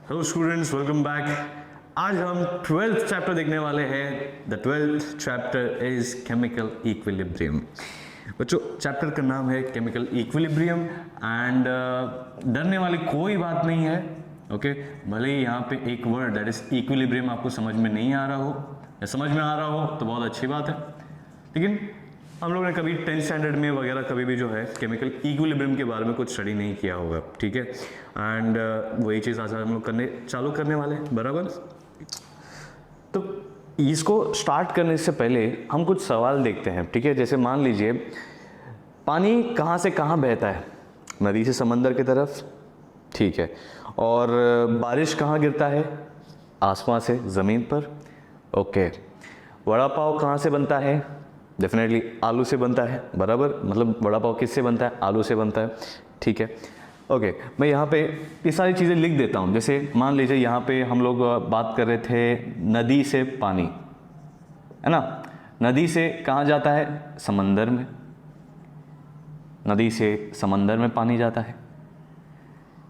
Hello students, welcome back. आज हम 12th chapter देखने वाले हैं। The 12th chapter is chemical equilibrium. बच्चों, चैप्टर का नाम है केमिकल इक्विलिब्रियम एंड डरने वाली कोई बात नहीं है। ओके, भले ही यहाँ पे एक वर्ड दैट इज इक्विलिब्रियम आपको समझ में नहीं आ रहा हो या समझ में आ रहा हो तो बहुत अच्छी बात है, लेकिन हम लोग ने कभी 10th स्टैंडर्ड में वगैरह कभी भी जो है केमिकल इक्विलिब्रियम के बारे में कुछ स्टडी नहीं किया होगा, ठीक है। एंड वही चीज़ आज हम लोग चालू करने वाले हैं, बराबर। तो इसको स्टार्ट करने से पहले हम कुछ सवाल देखते हैं, ठीक है। जैसे मान लीजिए पानी कहाँ से कहाँ बहता है, नदी से समंदर की तरफ, ठीक है। और बारिश कहाँ गिरता है, आसमान से ज़मीन पर, ओके। वड़ा पाव कहाँ से बनता है, डेफिनेटली आलू से बनता है, बराबर। मतलब वड़ा पाव किससे बनता है, आलू से बनता है, ठीक है। ओके, मैं यहाँ पे ये सारी चीज़ें लिख देता हूँ। जैसे मान लीजिए यहाँ पे हम लोग बात कर रहे थे नदी से पानी, है ना। नदी से कहाँ जाता है, समंदर में। नदी से समंदर में पानी जाता है।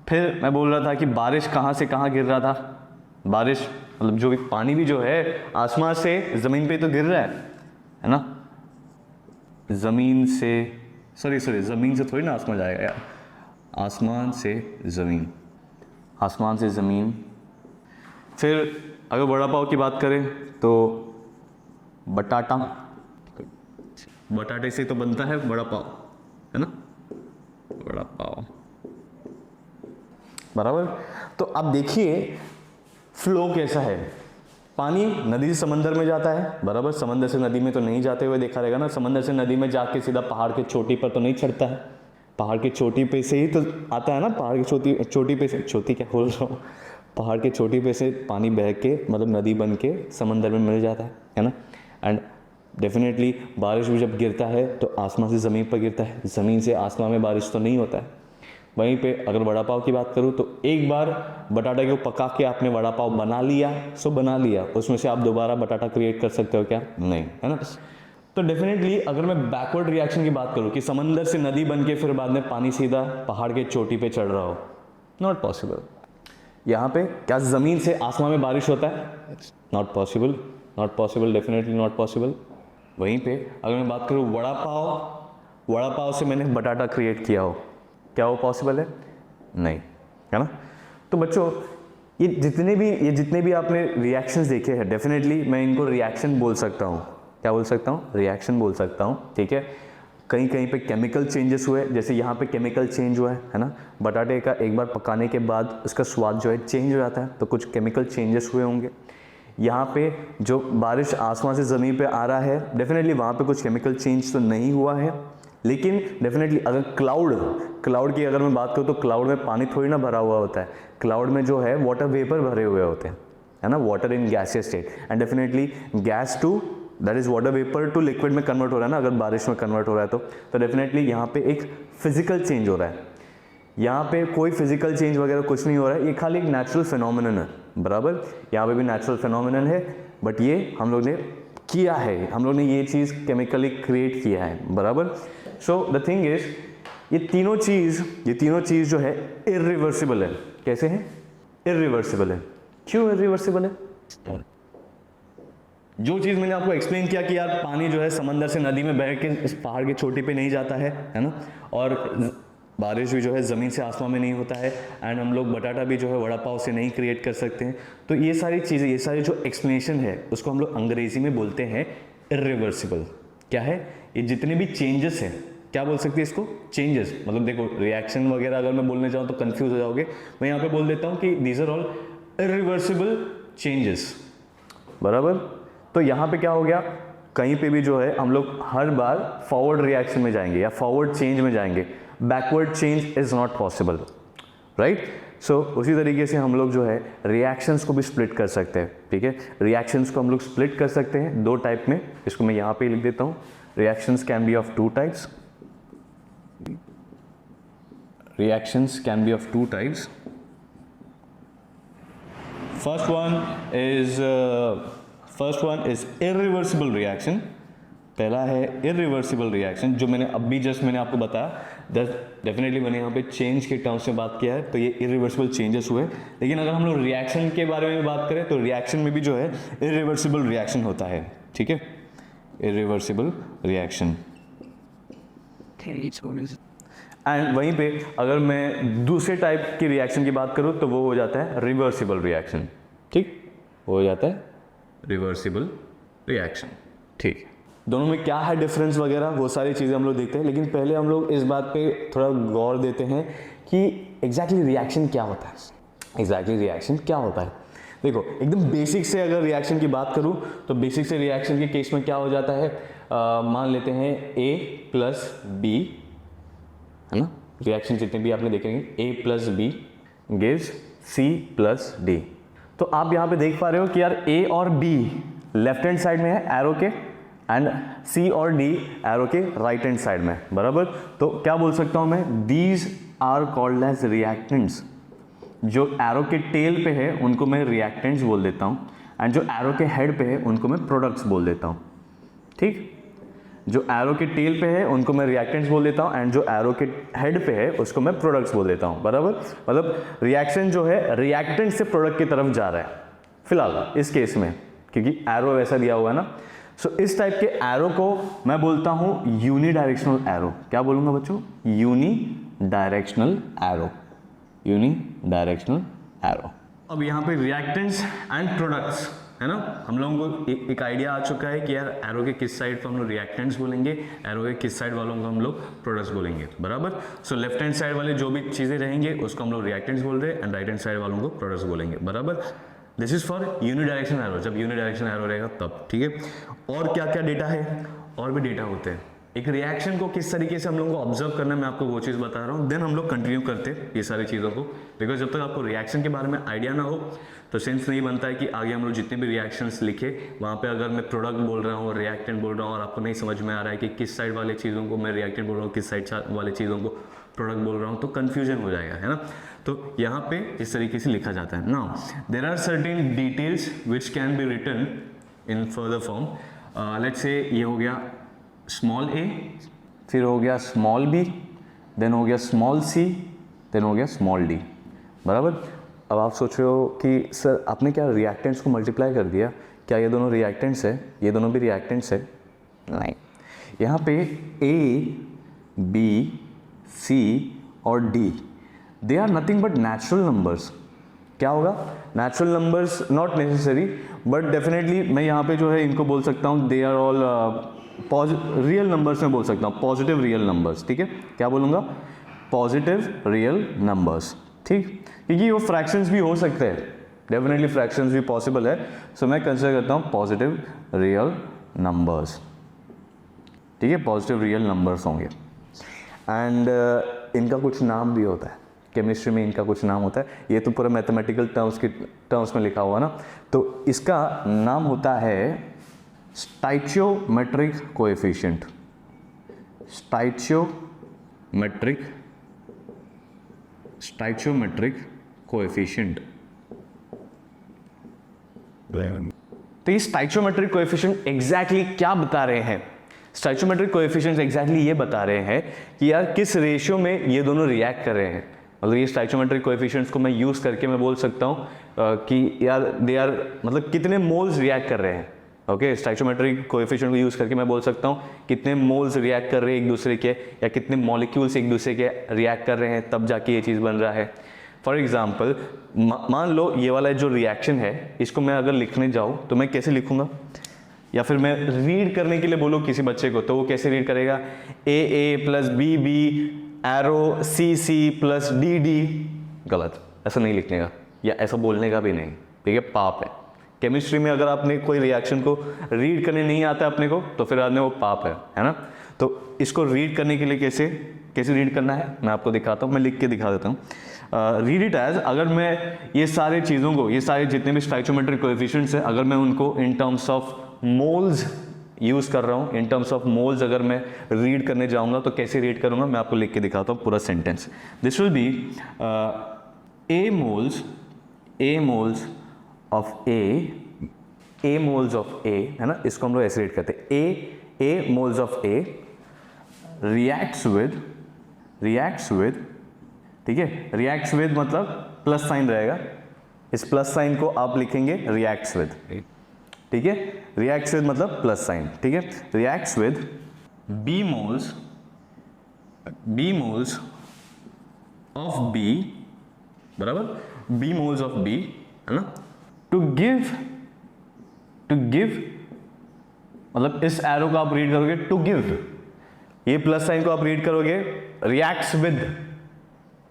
फिर मैं बोल रहा था कि बारिश कहाँ से कहाँ गिर रहा था। बारिश मतलब जो भी पानी भी जो है आसमान से ज़मीन पे तो गिर रहा है ना। ज़मीन से ज़मीन से थोड़ी ना आसमान जाएगा यार, आसमान से ज़मीन, आसमान से ज़मीन। फिर अगर वड़ा पाव की बात करें तो बटाटे से तो बनता है वड़ा पाव, है ना, वड़ा पाव, बराबर। तो अब देखिए फ्लो कैसा है। पानी नदी से समंदर में जाता है, बराबर। समंदर से नदी में तो नहीं जाते हुए देखा रहेगा ना। समंदर से नदी में जाके सीधा पहाड़ के चोटी पर तो नहीं चढ़ता है, पहाड़ की चोटी पे से ही तो आता है ना। पहाड़ की चोटी पे से, चोटी क्या बोल रहा हूँ, पहाड़ की चोटी पे से पानी बह के मतलब नदी बन के समंदर में मिल जाता है ना। एंड डेफिनेटली बारिश भी जब गिरता है तो आसमान से ज़मीन पर गिरता है, ज़मीन से आसमान में बारिश तो नहीं होता है। वहीं पे अगर वड़ा पाव की बात करूँ तो एक बार बटाटा को पका के आपने वड़ा पाव बना लिया, सो बना लिया, उसमें से आप दोबारा बटाटा क्रिएट कर सकते हो क्या, नहीं, है ना। तो डेफिनेटली अगर मैं बैकवर्ड रिएक्शन की बात करूँ कि समंदर से नदी बन के फिर बाद में पानी सीधा पहाड़ के चोटी पे चढ़ रहा हो, नॉट पॉसिबल। यहाँ पे क्या ज़मीन से आसमान में बारिश होता है, not possible, not possible, definitely not possible. वहीं पे अगर मैं बात करूँ वड़ा पाव से मैंने बटाटा क्रिएट किया हो, क्या वो पॉसिबल है, नहीं, है ना। तो बच्चों ये जितने भी आपने रिएक्शंस देखे हैं, डेफिनेटली मैं इनको रिएक्शन बोल सकता हूँ। क्या बोल सकता हूँ, रिएक्शन बोल सकता हूँ, ठीक है। कहीं कहीं पे केमिकल चेंजेस हुए, जैसे यहाँ पे केमिकल चेंज हुआ है ना। बटाटे का एक बार पकाने के बाद उसका स्वाद जो है चेंज हो जाता है, तो कुछ केमिकल चेंजेस हुए होंगे। यहाँ पे जो बारिश आसमान से ज़मीन पे आ रहा है, डेफिनेटली वहाँ पे कुछ केमिकल चेंज तो नहीं हुआ है, लेकिन डेफिनेटली अगर क्लाउड की अगर मैं बात करूँ तो क्लाउड में पानी थोड़ी ना भरा हुआ होता है। क्लाउड में जो है वाटर वेपर भरे हुए होते हैं, है ना, water in gaseous state. And definitely gas to that is water vapour to liquid में कन्वर्ट हो रहा है ना, अगर बारिश में कन्वर्ट हो रहा है तो डेफिनेटली यहाँ पे एक फिजिकल चेंज हो रहा है। यहाँ पे कोई फिजिकल चेंज वगैरह कुछ नहीं हो रहा है, ये खाली एक नेचुरल फिनोमिनन है, बराबर। यहाँ पे भी नेचुरल फिनोमिनन है, बट ये हम लोग ने किया है, हम लोग ने ये चीज़ केमिकली क्रिएट किया है, बराबर। सो द थिंग इज ये तीनों चीज़ जो है इरिवर्सिबल है। कैसे है, इरिवर्सिबल है। क्यों इरिवर्सिबल है? जो चीज़ मैंने आपको एक्सप्लेन किया कि यार पानी जो है समंदर से नदी में बह के इस पहाड़ की चोटी पे नहीं जाता है ना। और बारिश भी जो है ज़मीन से आसमान में नहीं होता है। एंड हम लोग बटाटा भी जो है वड़ा पाव से नहीं क्रिएट कर सकते हैं। तो ये सारी चीज़ें, ये सारी जो एक्सप्लेनेशन है उसको हम लोग अंग्रेजी में बोलते हैं इरिवर्सिबल। क्या है, ये जितने भी चेंजेस हैं, क्या बोल सकते हैं इसको, चेंजेस। मतलब देखो रिएक्शन वगैरह अगर मैं बोलने जाऊँ तो कंफ्यूज हो जाओगे। मैं यहाँ पे बोल देता हूँ कि these are all irreversible changes, बराबर। तो यहाँ पे क्या हो गया, कहीं पे भी जो है हम लोग हर बार फॉरवर्ड रिएक्शन में जाएंगे या फॉरवर्ड चेंज में जाएंगे, backward change is not possible, right. So उसी तरीके से हम लोग जो है रिएक्शंस को भी स्प्लिट कर सकते हैं, ठीक है। रिएक्शंस को हम लोग स्प्लिट कर सकते हैं दो टाइप में, इसको मैं यहाँ पे लिख देता हूँ। Reactions can be of two types, reactions can be of two types. First one is irreversible reaction. पहला है irreversible reaction, जो मैंने अभी जस्ट मैंने आपको बताया डेफिनेटली मैंने यहाँ पे चेंज के टर्म्स में बात किया है, तो ये इरिवर्सिबल चेंजेस हुए। लेकिन अगर हम लोग रिएक्शन के बारे में बात करें तो रिएक्शन में भी जो है इरिवर्सिबल रिएक्शन होता है, ठीक है, इरिवर्सिबल रिएक्शन। एंड वहीं पे अगर मैं दूसरे टाइप की रिएक्शन की बात करूँ तो वो हो जाता है रिवर्सिबल रिएक्शन, ठीक, वो हो जाता है रिवर्सिबल रिएक्शन, ठीक। दोनों में क्या है डिफरेंस वगैरह वो सारी चीज़ें हम लोग देखते हैं, लेकिन पहले हम लोग इस बात पे थोड़ा गौर देते हैं कि एग्जैक्टली रिएक्शन क्या होता है, एग्जैक्टली रिएक्शन क्या होता है। देखो एकदम बेसिक से अगर रिएक्शन की बात करूँ तो बेसिक से रिएक्शन के केस में क्या हो जाता है, मान लेते हैं A प्लस B, है ना, रिएक्शन जितने भी आपने देखेंगे A plus B gives C plus D। तो आप यहाँ पे देख पा रहे हो कि यार A और B लेफ्ट हैंड साइड में है एरो के, एंड C और D एरो के राइट हैंड साइड में, बराबर। तो क्या बोल सकता हूँ मैं, these are called as reactants. जो एरो के टेल पे है उनको मैं रिएक्टेंट्स बोल देता हूँ, एंड जो एरो के हेड पे है उनको मैं प्रोडक्ट्स बोल देता हूँ, ठीक। जो एरो के टेल पे है उनको मैं रिएक्टेंट्स बोल देता हूँ, एंड जो एरो के हेड पे है उसको मैं प्रोडक्ट्स बोल देता हूँ, बराबर। मतलब रिएक्शन जो है रिएक्टेंट से प्रोडक्ट की तरफ जा रहा है फिलहाल इस केस में, क्योंकि एरो वैसा दिया हुआ है ना। सो इस टाइप के एरो को मैं बोलता हूँ यूनी डायरेक्शनल एरो। क्या बोलूँगा बच्चों, unidirectional arrow, unidirectional arrow. अब यहाँ पे रिएक्टेंट्स एंड प्रोडक्ट्स है ना, हम लोगों को एक आइडिया आ चुका है कि यार एरो के किस साइड पर हम लोग रिएक्टेंट्स बोलेंगे, एरो के किस साइड वालों को हम लोग प्रोडक्ट्स बोलेंगे, बराबर। सो लेफ्ट हैंड साइड वाले जो भी चीज़ें रहेंगे उसको हम लोग रिएक्टेंट्स बोल रहे हैं, एंड राइट हैंड साइड वालों को प्रोडक्ट्स बोलेंगे, बराबर। This is for unidirectional arrow, जब यूनिडायरेक्शनल एरो रहेगा तब, ठीक है। और क्या क्या डेटा है, और भी डेटा होते हैं। एक रिएक्शन को किस तरीके से हम लोगों को ऑब्जर्व करना है मैं आपको वो चीज़ बता रहा हूँ, देन हम लोग कंटिन्यू करते हैं ये सारी चीज़ों को, बिकॉज जब तक आपको रिएक्शन के बारे में आइडिया ना हो तो सेंस नहीं बनता है कि आगे हम लोग जितने भी रिएक्शंस लिखे वहाँ पे अगर मैं प्रोडक्ट बोल रहा हूँ, रिएक्टेंट बोल रहा हूँ, और आपको नहीं समझ में आ रहा है कि किस साइड वाले चीज़ों को मैं रिएक्टेंट बोल रहा हूँ, किस साइड वाले चीज़ों को प्रोडक्ट बोल रहा हूँ, तो कन्फ्यूजन हो जाएगा, है ना। तो यहाँ पे इस तरीके से लिखा जाता है। Now there are certain details which can be written in further form. Let's say ये हो गया स्मॉल a, फिर हो गया स्मॉल b, देन हो गया स्मॉल c, देन हो गया स्मॉल d, बराबर। अब आप सोच रहे हो कि सर आपने क्या रिएक्टेंट्स को मल्टीप्लाई कर दिया, क्या ये दोनों रिएक्टेंट्स है, ये दोनों भी रिएक्टेंट्स है? नहीं, यहाँ पे a, b, c और d they are nothing but natural numbers. क्या होगा, natural numbers, not necessary but definitely मैं यहाँ पे जो है इनको बोल सकता हूँ they are all real numbers में बोल सकता हूँ, पॉजिटिव रियल नंबर्स, ठीक है। क्या बोलूँगा, पॉजिटिव रियल नंबर्स, ठीक, क्योंकि वो फ्रैक्शंस भी हो सकते हैं, डेफिनेटली फ्रैक्शंस भी पॉसिबल है। सो मैं कंसिडर करता हूँ पॉजिटिव रियल नंबर्स, ठीक है, पॉजिटिव रियल नंबर्स होंगे। एंड इनका कुछ नाम भी होता है, केमिस्ट्री में इनका कुछ नाम होता है, ये तो पूरा मैथमेटिकल टर्म्स में लिखा हुआ ना, तो इसका नाम होता है स्टाइचियोमेट्रिक कोएफिशिएंट, स्टाइचियोमेट्रिक कोएफिशिएंट। तो ये स्टाइचियोमेट्रिक कोएफिशिएंट एग्जैक्टली क्या बता रहे हैं, स्टाइचियोमेट्रिक कोएफिशिएंट्स एग्जैक्टली ये बता रहे हैं कि यार किस रेशियो में ये दोनों रिएक्ट कर रहे हैं। मतलब ये स्टाइचियोमेट्रिक कोएफिशिएंट्स को मैं यूज़ करके मैं बोल सकता हूँ कि यार दे आर, मतलब कितने मोल्स रिएक्ट कर रहे हैं। ओके, स्टाइचियोमेट्रिक कोएफिशिएंट को यूज़ करके मैं बोल सकता हूँ कितने मोल्स रिएक्ट कर रहे हैं एक दूसरे के, या कितने मॉलिक्यूल्स एक दूसरे के रिएक्ट कर रहे हैं, तब जाके ये चीज़ बन रहा है। फॉर एग्जाम्पल मान लो ये वाला जो रिएक्शन है इसको मैं अगर लिखने जाऊँ तो मैं कैसे लिखूँगा, या फिर मैं रीड करने के लिए बोलूँ किसी बच्चे को तो वो कैसे रीड करेगा, a plus b arrow c plus d। गलत, ऐसा नहीं लिखने का या ऐसा बोलने का भी नहीं, ठीक है, पाप है। केमिस्ट्री में अगर आपने कोई रिएक्शन को रीड करने नहीं आता अपने को तो फिर आदमी वो पाप है ना। तो इसको रीड करने के लिए कैसे रीड करना है मैं आपको दिखाता हूँ, मैं लिख के दिखा देता हूँ। रीड इट एज, अगर मैं ये सारे चीज़ों को, ये सारे जितने भी स्टाइचियोमेट्रिक कोएफिशिएंट्स हैं, अगर मैं उनको in terms of moles use कर रहा हूँ, इन टर्म्स ऑफ मोल्स अगर मैं रीड करने जाऊँगा तो कैसे रीड करूँगा मैं आपको लिख के दिखाता हूँ पूरा sentence. This will B a moles of a moles of a, है ना, इसको हम लोग ऐसे रीड करते हैं, a moles of a reacts with reacts with, ठीक है, रिएक्ट्स विद मतलब प्लस साइन रहेगा, इस प्लस साइन को आप लिखेंगे रिएक्ट्स विद, ठीक है, रिएक्ट्स विद मतलब प्लस साइन, ठीक है, reacts with b moles of b, बराबर, बी मोल्स ऑफ बी, है ना, टू गिव मतलब इस एरो को आप रीड करोगे टू गिव, ये प्लस साइन को आप रीड करोगे रिएक्ट्स विद,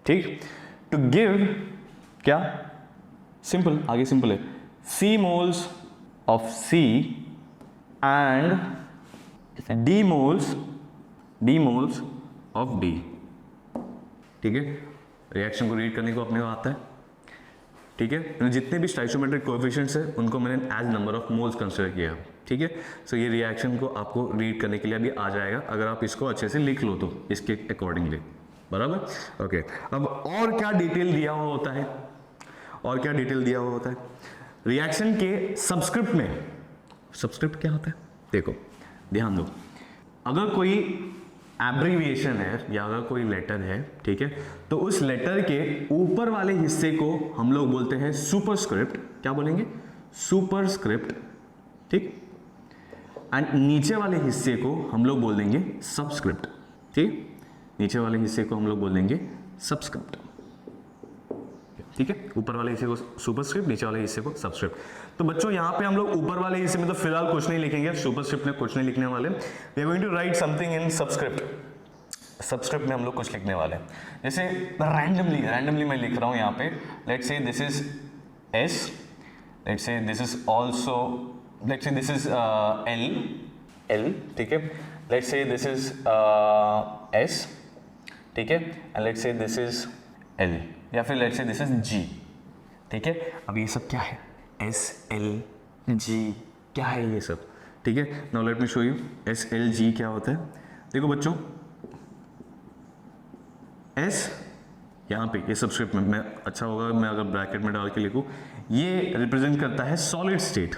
ठीक, टू गिव क्या, सिंपल, आगे सिंपल है, C moles of C and D moles of D, ठीक है, रिएक्शन को रीड करने को अपने को आता है, ठीक है, जितने भी स्टोइचियोमेट्रिक कोएफिशिएंट्स है उनको मैंने as number of moles consider किया, ठीक है, सो ये रिएक्शन को आपको रीड करने के लिए अभी आ जाएगा अगर आप इसको अच्छे से लिख लो तो इसके अकॉर्डिंगली, बराबर, ओके। अब और क्या डिटेल दिया हुआ होता है, और क्या डिटेल दिया हुआ होता है रिएक्शन के सबस्क्रिप्ट में, सबस्क्रिप्ट क्या होता है, देखो ध्यान दो, अगर कोई एब्रीविएशन है या अगर कोई लेटर है, ठीक है, तो उस लेटर के ऊपर वाले हिस्से को हम लोग बोलते हैं सुपरस्क्रिप्ट, क्या बोलेंगे, सुपरस्क्रिप्ट, ठीक, एंड नीचे वाले हिस्से को हम लोग बोल देंगे सबस्क्रिप्ट, ठीक, नीचे वाले हिस्से को हम लोग बोल देंगे सबस्क्रिप्ट, ठीक है, ऊपर वाले हिस्से को सुपरस्क्रिप्ट, नीचे वाले हिस्से को सबस्क्रिप्ट। तो बच्चों यहाँ पे हम लोग ऊपर वाले हिस्से में तो फिलहाल कुछ नहीं लिखेंगे, सुपरस्क्रिप्ट में कुछ नहीं लिखने वाले, we are going to write something in subscript, subscript में हम लोग कुछ लिखने वाले हैं, जैसे रैंडमली मैं लिख रहा हूँ यहाँ पे, let's say this is S, let's say this is also, let's say this is L, ठीक है, let's say this is S, ठीक है, and let's say this is L, या फिर लेट्स से दिस इज जी, ठीक है। अब ये सब क्या है, एस एल जी, क्या है ये सब, ठीक है, now let me show U S L G क्या होता है। देखो बच्चों, एस यहाँ पे ये सबस्क्रिप्ट में, मैं अच्छा होगा मैं अगर ब्रैकेट में डाल के लिखूँ, ये रिप्रेजेंट करता है सॉलिड स्टेट,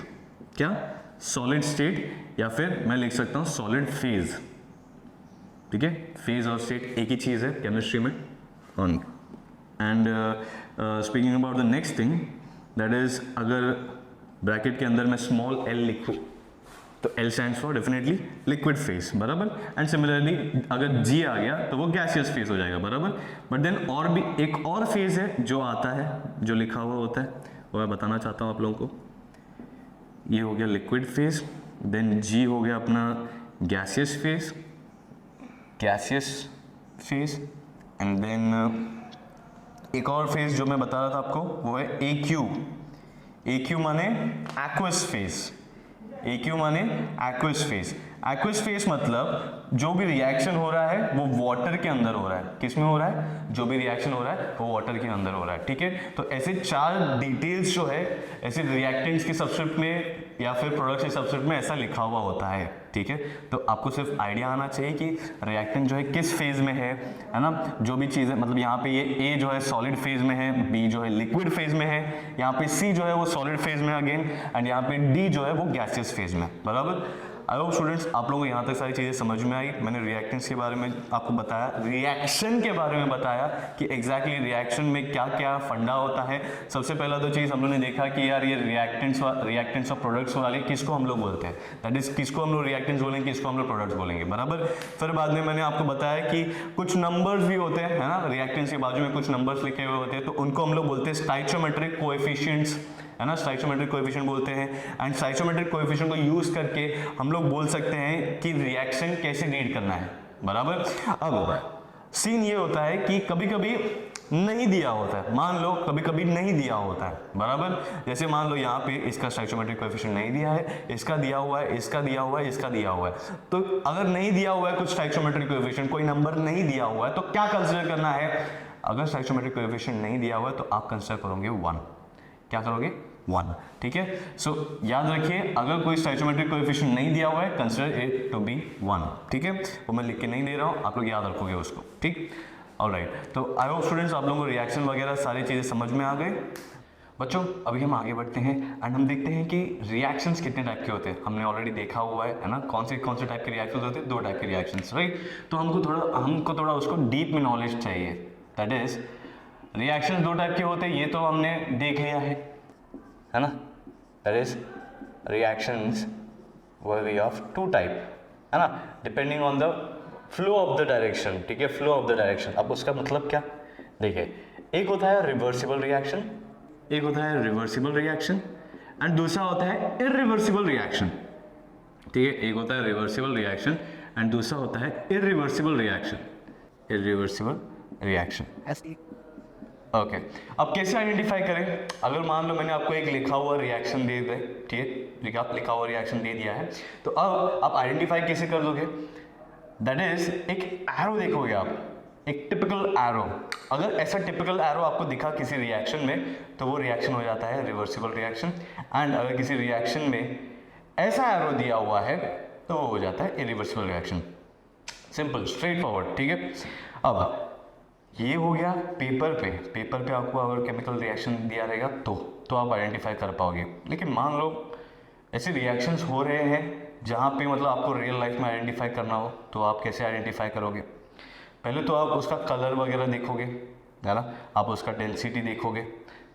क्या, सॉलिड स्टेट, या फिर मैं लिख सकता हूँ सॉलिड फेज, ठीक है, फेज और स्टेट एक ही चीज़ है केमिस्ट्री में, on. And speaking about the next thing that is, अगर ब्रैकेट के अंदर मैं स्मॉल एल लिखूँ तो L stands for definitely liquid phase, बराबर, एंड सिमिलरली अगर जी आ गया तो वो गैसियस फेज हो जाएगा, बराबर। बट देन और भी एक और फेज है जो आता है, जो लिखा हुआ होता है, वो मैं बताना चाहता हूँ आप लोगों को। ये हो गया लिक्विड फेज, देन जी हो गया अपना गैसियस फेज, एंड देन एक और फेज जो मैं बता रहा था आपको वो है AQ माने एक्वस फेज, एक्वस फेज मतलब जो भी रिएक्शन हो रहा है वो वाटर के अंदर हो रहा है, किसमें हो रहा है, जो भी रिएक्शन हो रहा है वो वाटर के अंदर हो रहा है, ठीक है। तो ऐसे 4 डिटेल्स जो है ऐसे रिएक्टेंट्स के सबस्क्रिप्ट में या फिर प्रोडक्ट्स के सबस्क्रिप्ट में ऐसा लिखा हुआ होता है, ठीक है। तो आपको सिर्फ आइडिया आना चाहिए कि रिएक्टेंट जो है किस फेज में है ना, जो भी चीज़ है, मतलब यहाँ पे ये A जो है सॉलिड फेज में है, B जो है लिक्विड फेज में है, यहाँ पे C जो है वो सॉलिड फेज में अगेन, एंड यहाँ पे D जो है वो गैसियस फेज में, बराबर। आई होप स्टूडेंट्स आप लोगों को यहाँ तक सारी चीज़ें समझ में आई। मैंने रिएक्टेंट्स के बारे में आपको बताया, रिएक्शन के बारे में बताया कि एग्जैक्टली रिएक्शन में क्या क्या फंडा होता है। सबसे पहला तो चीज़ हम लोगों ने देखा कि यार ये रिएक्टेंट्स और प्रोडक्ट्स वाले किसको हम लोग बोलते हैं, दैट इज किसको हम लोग रिएक्टेंट्स बोलेंगे, किसको हम लोग प्रोडक्ट्स बोलेंगे, बराबर। फिर बाद में मैंने आपको बताया कि कुछ नंबर्स भी होते हैं, है ना, रिएक्टेंट्स के बाजू में कुछ नंबर्स लिखे हुए होते हैं, तो उनको हम लोग बोलते हैं स्टोइचियोमेट्रिक कोएफिशिएंट्स, है ना, स्टोइचियोमेट्रिक कोएफिशिएंट बोलते हैं। एंड स्टोइचियोमेट्रिक कोएफिशिएंट को यूज करके हम लोग बोल सकते हैं कि रिएक्शन कैसे रीड करना है, बराबर। अब सीन ये होता है कि कभी कभी नहीं दिया होता है, मान लो कभी कभी नहीं दिया होता है, बराबर। जैसे मान लो यहाँ पे इसका स्टोइचियोमेट्रिक कोएफिशिएंट नहीं दिया है, इसका दिया हुआ है, इसका दिया हुआ है, इसका दिया हुआ है। तो अगर नहीं दिया हुआ है कुछ स्टोइचियोमेट्रिक कोएफिशिएंट, कोई नंबर नहीं दिया हुआ है, तो क्या कंसीडर करना है। अगर स्टोइचियोमेट्रिक कोएफिशिएंट नहीं दिया हुआ है तो आप कंसीडर करोगे 1, क्या करोगे 1, ठीक है। सो याद रखिए, अगर कोई स्टोइचियोमेट्रिक कोएफिशिएंट नहीं दिया हुआ है कंसीडर इट टू बी 1, ठीक है। वो मैं लिख के नहीं दे रहा हूँ, आप लोग याद रखोगे उसको, ठीक। ऑलराइट, तो आई होप स्टूडेंट्स आप लोगों को रिएक्शन वगैरह सारी चीज़ें समझ में आ गए। बच्चों अभी हम आगे बढ़ते हैं एंड हम देखते हैं कि रिएक्शंस कितने टाइप के होते हैं। हमने ऑलरेडी देखा हुआ है ना, कौन से टाइप के रिएक्शंस होते हैं, 2 टाइप के रिएक्शंस, राइट। तो हमको थोड़ा उसको डीप में नॉलेज चाहिए। दैट इज रिएक्शंस 2 टाइप के होते हैं, ये तो हमने देख लिया है ना। That is reactions will be of 2 type, है ना, depending on the flow of the direction. ठीक है, फ्लो ऑफ द डायरेक्शन। अब उसका मतलब क्या, देखिए, एक होता है रिवर्सिबल रिएक्शन, एक होता है रिवर्सिबल रिएक्शन एंड दूसरा होता है इरिवर्सिबल रिएक्शन। ठीक है, एक होता है रिवर्सिबल रिएक्शन एंड दूसरा होता है irreversible reaction. Irreversible reaction, okay. अब कैसे आइडेंटिफाई करें? अगर मान लो मैंने आपको एक लिखा हुआ रिएक्शन दे दे, ठीक है, आप लिखा हुआ रिएक्शन दे दिया है, तो अब आप आइडेंटिफाई कैसे कर दोगे? दैट इज एक एरो देखोगे आप, एक टिपिकल एरो। अगर ऐसा टिपिकल एरो आपको दिखा किसी रिएक्शन में तो वो रिएक्शन हो जाता है रिवर्सिबल रिएक्शन, एंड अगर किसी रिएक्शन में ऐसा एरो दिया हुआ है तो वो हो जाता है irreversible reaction. Simple, straight forward. ठीक है, अब ये हो गया पेपर पे आपको अगर केमिकल रिएक्शन दिया रहेगा तो आप आइडेंटिफाई कर पाओगे। लेकिन मान लो ऐसे रिएक्शंस हो रहे हैं जहाँ पे मतलब आपको रियल लाइफ में आइडेंटिफाई करना हो, तो आप कैसे आइडेंटिफाई करोगे? पहले तो आप उसका कलर वगैरह देखोगे, है ना, आप उसका डेंसिटी देखोगे,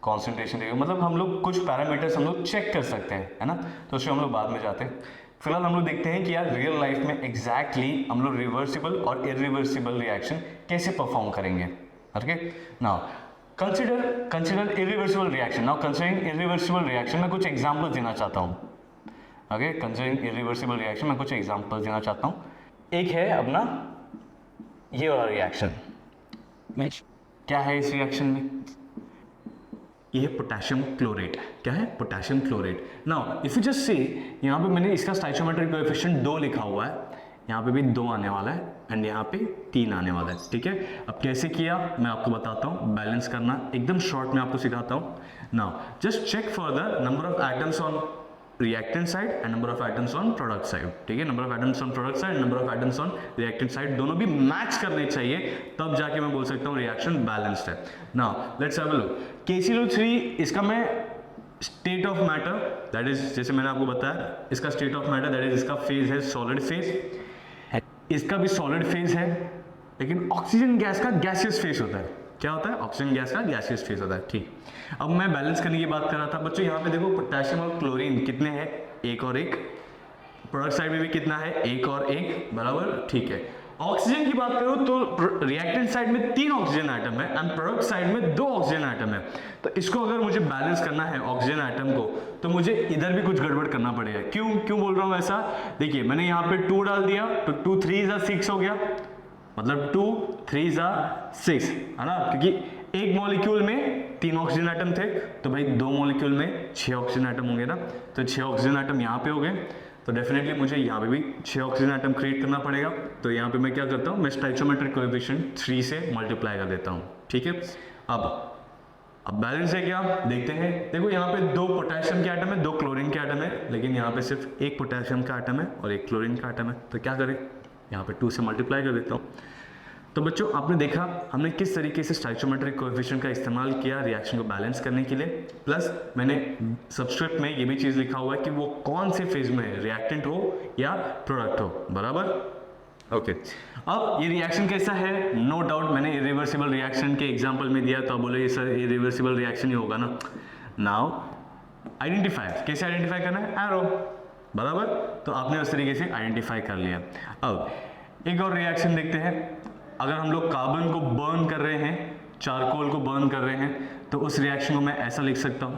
कॉन्सेंट्रेशन देखोगे, मतलब हम लोग कुछ पैरामीटर्स हम लोग चेक कर सकते हैं, है ना, तो उसमें हम लोग बाद में जाते हैं। फिलहाल हम लोग देखते हैं कि यार रियल लाइफ में एग्जैक्टली हम लोग रिवर्सिबल और इरिवर्सिबल रिएक्शन कैसे परफॉर्म करेंगे। Okay, now consider irreversible reaction. Now considering irreversible reaction में कुछ एग्जांपल देना चाहता हूँ। ओके, कंसिडरिंग इरिवर्सिबल रिएक्शन में कुछ एग्जांपल देना चाहता हूँ। एक है अपना ये वाला रिएक्शन, क्या है इस रिएक्शन में? ये है पोटेशियम क्लोरेट। क्या है? Potassium chlorate. Now if you just see, यहाँ पे मैंने इसका स्टोइचियोमेट्रिक कोएफिशिएंट 2 लिखा हुआ है, यहाँ पे भी 2 आने वाला है एंड यहाँ पे 3 आने वाला है। ठीक है, अब कैसे किया मैं आपको बताता हूँ। बैलेंस करना एकदम शॉर्ट में आपको सिखाता हूँ। Now just check for the number of atoms on reactant side and number of atoms on product side. ठीक है, number of atoms on product side, number of atoms on reactant side, दोनों भी match करने चाहिए, तब जाके मैं बोल सकता हूँ रिएक्शन बैलेंस्ड है। Now let's have a look. KCl3 इसका मैं state of matter, that is जैसे मैंने आपको बताया, इसका state of matter that is इसका फेज है सॉलिड फेज, इसका भी सॉलिड फेज है, लेकिन ऑक्सीजन गैस का गैसियस फेज होता है। क्या होता है? ऑक्सीजन गैस का गैसियस फेज होता है। ठीक, अब मैं बैलेंस करने की बात कर रहा था बच्चों। यहाँ पे देखो पोटेशियम और क्लोरीन कितने हैं? 1 और 1। प्रोडक्ट साइड में भी कितना है? 1 और 1, बराबर। ठीक है, ऑक्सीजन की बात करो तो रिएक्टेंट साइड में 3 ऑक्सीजन आइटम है एंड प्रोडक्ट साइड में 2 ऑक्सीजन आइटम है। तो इसको अगर मुझे बैलेंस करना है ऑक्सीजन आइटम को, तो मुझे इधर भी कुछ गड़बड़ करना पड़ेगा। क्यों बोल रहा हूँ ऐसा? देखिए, मैंने यहाँ पे 2 डाल दिया तो 2 3 6 हो गया, मतलब 2 3 6, है ना, क्योंकि एक मॉलिक्यूल में 3 ऑक्सीजन आइटम थे, तो भाई 2 मॉलिक्यूल में 6 ऑक्सीजन आइटम होंगे ना, तो 6 ऑक्सीजन आइटम यहाँ पे हो गए, तो डेफिनेटली मुझे यहाँ पे भी 6 ऑक्सीजन आइटम क्रिएट करना पड़ेगा। तो यहाँ पे मैं क्या करता हूँ, मैं स्टोइचियोमेट्रिक कोएफिशिएंट 3 से मल्टीप्लाई कर देता हूँ। ठीक है, अब बैलेंस है क्या, देखते हैं। देखो यहाँ पे 2 पोटेशियम के आइटम है, 2 क्लोरीन के आइटम है, लेकिन यहाँ पे सिर्फ 1 पोटेशियम का आइटम है और 1 क्लोरीन का आइटम है, तो क्या करें, यहाँ पे 2 से मल्टीप्लाई कर देता हूँ। तो बच्चों आपने देखा हमने किस तरीके से स्टोइचियोमेट्रिक कोएफिशिएंट का इस्तेमाल किया रिएक्शन को बैलेंस करने के लिए। प्लस मैंने सबस्क्रिप्ट में ये भी चीज़ लिखा हुआ है कि वो कौन से फेज में है, रिएक्टेंट हो या प्रोडक्ट हो, बराबर। ओके, अब ये रिएक्शन कैसा है? नो डाउट मैंने इरिवर्सिबल रिएक्शन के एग्जाम्पल में दिया, तो आप बोले सर इरिवर्सिबल रिएक्शन ही होगा ना। नाउ आइडेंटिफाई, कैसे आइडेंटिफाई करना है? एरो, बराबर। तो आपने उस तरीके से आइडेंटिफाई कर लिया। अब एक और रिएक्शन देखते हैं। अगर हम लोग कार्बन को बर्न कर रहे हैं, चारकोल को बर्न कर रहे हैं, तो उस रिएक्शन को मैं ऐसा लिख सकता हूं,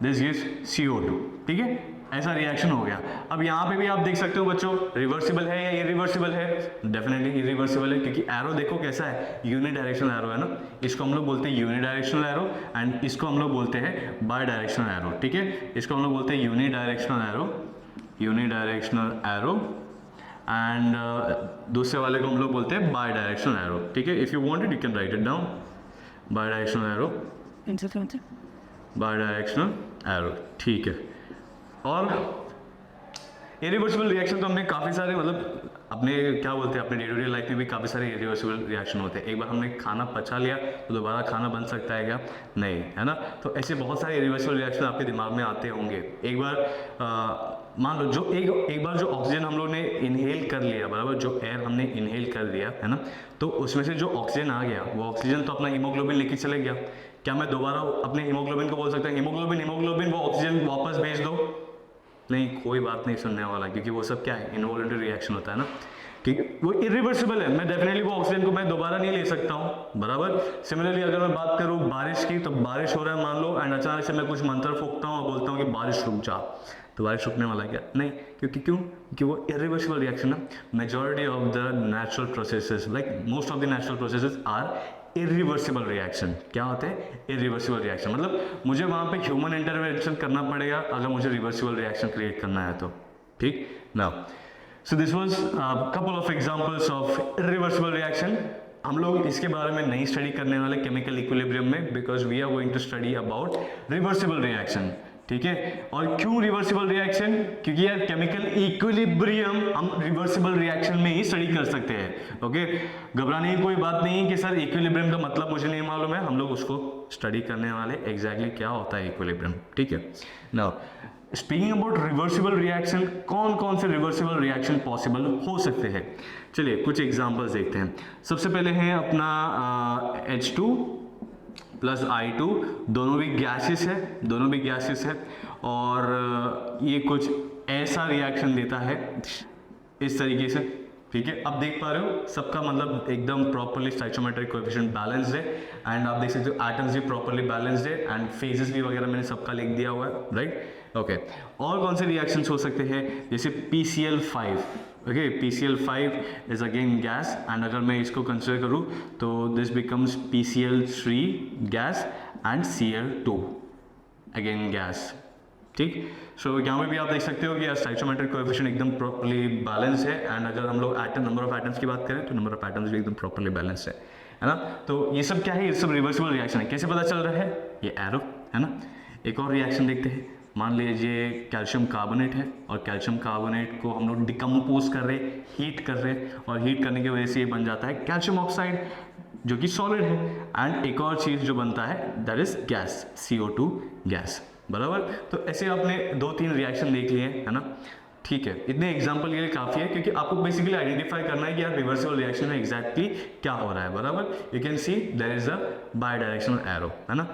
दिस इज CO2। ठीक है, ऐसा रिएक्शन हो गया। अब यहाँ पे भी आप देख सकते हो बच्चों, रिवर्सिबल है या इरिवर्सिबल है? डेफिनेटली इरिवर्सिबल है, क्योंकि एरो देखो कैसा है, यूनिडायरेक्शनल एरो है ना। इसको हम लोग बोलते हैं यूनिडायरेक्शनल एरो एंड इसको हम लोग बोलते हैं बाय डायरेक्शनल एरो। ठीक है, इसको हम लोग बोलते हैं यूनिडायरेक्शनल एरो एंड दूसरे वाले को हम लोग बोलते हैं बाय डायरेक्शनल एरो। ठीक है, if you want it you can write it down, bidirectional arrow. ठीक है, और इरिवर्सिबल रिएक्शन तो हमने काफ़ी सारे मतलब अपने क्या बोलते हैं अपने डे टू डे लाइफ में भी काफ़ी सारे इरिवर्सिबल रिएक्शन होते हैं। एक बार हमने खाना पचा लिया तो दोबारा खाना बन सकता है क्या? नहीं, है ना। तो ऐसे बहुत सारे इरिवर्सिबल रिएक्शन आपके दिमाग में आते होंगे। एक बार मान लो जो एक बार जो ऑक्सीजन हम लोग ने इनहेल कर लिया, बराबर, जो एयर हमने इनहेल कर लिया, है ना, तो उसमें से जो ऑक्सीजन आ गया वो ऑक्सीजन तो अपना हीमोग्लोबिन लेके चले गया। क्या मैं दोबारा अपने हीमोग्लोबिन को बोल सकता हूँ हीमोग्लोबिन वो ऑक्सीजन वापस भेज दो? नहीं, कोई बात नहीं सुनने वाला, क्योंकि वो सब क्या है, इनवॉल्यूंटरी रिएक्शन होता है ना, ठीक है, वो इरिवर्सिबल है। मैं डेफिनेटली वो ऑक्सीजन को मैं दोबारा नहीं ले सकता हूँ, बराबर। सिमिलरली अगर मैं बात करूँ बारिश की, तो बारिश हो रहा है मान लो, एंड अचानक से मैं कुछ मंत्र फूकता हूँ और बोलता हूँ कि बारिश रुक जा, तो बारिश रुकने वाला क्या? नहीं, क्योंकि वो इरिवर्सिबल रिएक्शन है। Majority of the natural processes, like most of the natural processes are irreversible reaction. क्या होते हैं? Irreversible reaction. मतलब मुझे वहाँ पे ह्यूमन इंटरवेंशन करना पड़ेगा अगर मुझे रिवर्सिबल रिएक्शन क्रिएट करना है तो, ठीक ना। So this was couple of examples of irreversible reaction. हम लोग इसके बारे में नहीं स्टडी करने वाले केमिकल इक्विलिब्रियम में, because we are going to study about reversible reaction, ठीक है। और क्यों रिवर्सिबल रिएक्शन? क्योंकि यार केमिकल इक्विलिब्रियम हम रिवर्सिबल रिएक्शन में ही स्टडी कर सकते हैं, ओके। घबराने की कोई बात नहीं कि सर इक्विलिब्रियम का मतलब मुझे नहीं मालूम है, हम लोग उसको स्टडी करने वाले एग्जैक्टली क्या होता है इक्विलिब्रियम, ठीक है। Now speaking about reversible reaction, कौन कौन से रिवर्सिबल रिएक्शन पॉसिबल हो सकते हैं? चलिए कुछ एग्जांपल्स देखते हैं। सबसे पहले है अपना H2 प्लस I2, दोनों भी गैसेस है, और ये कुछ ऐसा रिएक्शन देता है इस तरीके से, ठीक है। अब देख पा रहे हो सबका मतलब एकदम प्रॉपर्ली स्टोइचियोमेट्रिक कोएफिशिएंट बैलेंस्ड है, एंड आप देख सकते हो एटम्स भी प्रॉपर्ली बैलेंस्ड है, एंड फेजेस भी वगैरह मैंने सबका लिख दिया हुआ है, राइट, ओके। और कौन से रिएक्शंस हो सकते हैं? जैसे PCl5, okay, PCl5 is again gas, and अगर मैं इसको कंसिडर करूँ तो this becomes PCl3 gas and Cl2 again gas, ठीक। सो यहाँ पे भी आप देख सकते हो कि स्टोइचियोमेट्रिक कोएफिशिएंट एकदम प्रॉपर्ली बैलेंस है, एंड अगर हम लोग नंबर ऑफ एटम्स की बात करें तो नंबर ऑफ एटम्स भी एकदम प्रॉपर्ली बैलेंस है ना। तो ये सब क्या है? ये सब रिवर्सिबल रिएक्शन है। कैसे पता चल रहा है? ये एरो है ना। एक और रिएक्शन देखते हैं। मान लीजिए कैल्शियम कार्बोनेट है, और कैल्शियम कार्बोनेट को हम लोग डिकम्पोज कर रहे, हीट कर रहे, और हीट करने की वजह से ये बन जाता है कैल्शियम ऑक्साइड, जो कि सॉलिड है। एंड एक और चीज़ जो बनता है that is gas, CO2 gas, बराबर। तो ऐसे आपने 2-3 रिएक्शन देख लिए, है ना, ठीक है। इतने एग्जाम्पल के लिए काफ़ी है, क्योंकि आपको बेसिकली आइडेंटिफाई करना है कि यार रिवर्सिबल रिएक्शन में एग्जैक्टली क्या हो रहा है, बराबर। You can see there is a bidirectional arrow, है ना,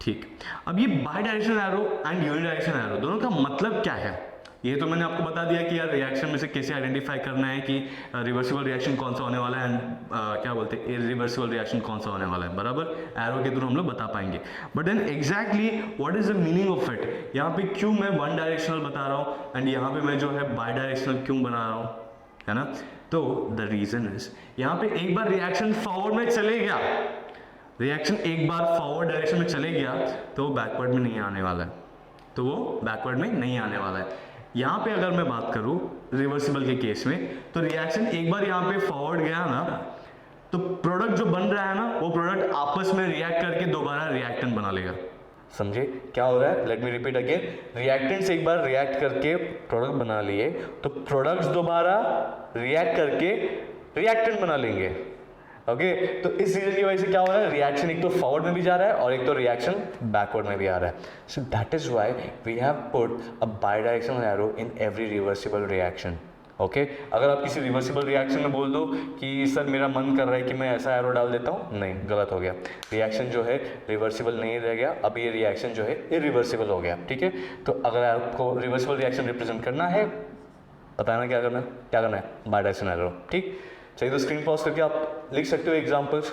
ठीक। अब ये bidirectional arrow and unidirectional arrow दोनों का मतलब क्या है? ये तो मैंने आपको बता दिया कि यार रिएक्शन में से कैसे आइडेंटिफाई करना है कि रिवर्सिबल रिएक्शन कौन सा होने वाला है, एंड क्या बोलते हैं इरिवर्सिबल रिएक्शन कौन सा होने वाला है, बराबर। एरो के थ्रू हम लोग बता पाएंगे। But then exactly what is the meaning of it? यहाँ पे क्यों मैं वन डायरेक्शनल बता रहा हूँ एंड यहाँ पे मैं जो है बाई डायरेक्शनल क्यों बना रहा हूँ, है ना। तो द रीजन इज यहाँ पे एक बार रिएक्शन फॉरवर्ड में चले गया, रिएक्शन एक बार फॉरवर्ड डायरेक्शन में चले गया तो वो बैकवर्ड में नहीं आने वाला है, यहाँ पे अगर मैं बात करूँ रिवर्सिबल के केस में, तो रिएक्शन एक बार यहाँ पे फॉरवर्ड गया ना, तो प्रोडक्ट जो बन रहा है ना, वो प्रोडक्ट आपस में रिएक्ट करके दोबारा रिएक्टेंट बना लेगा। समझे क्या हो रहा है? Let me repeat again. Reactants एक बार रिएक्ट करके प्रोडक्ट बना लिए, तो प्रोडक्ट्स दोबारा रिएक्ट करके रिएक्टेंट बना लेंगे, ओके। तो इस रीजन की वजह से क्या हो रहा है? रिएक्शन एक तो फॉरवर्ड में भी जा रहा है और एक तो रिएक्शन बैकवर्ड में भी आ रहा है। So that is why we have put a bidirectional arrow in every reversible reaction, okay. अगर आप किसी रिवर्सिबल रिएक्शन में बोल दो कि सर मेरा मन कर रहा है कि मैं ऐसा एरो डाल देता हूँ, नहीं, गलत हो गया। रिएक्शन जो है रिवर्सिबल नहीं रह गया, अब ये रिएक्शन जो है इरिवर्सिबल हो गया, ठीक है। तो अगर आपको रिवर्सिबल रिएक्शन रिप्रेजेंट करना है, बताना क्या करना है, बाई डायरेक्शनल एरो, ठीक। चाहिए तो स्क्रीन पॉज करके आप लिख सकते हो एग्जांपल्स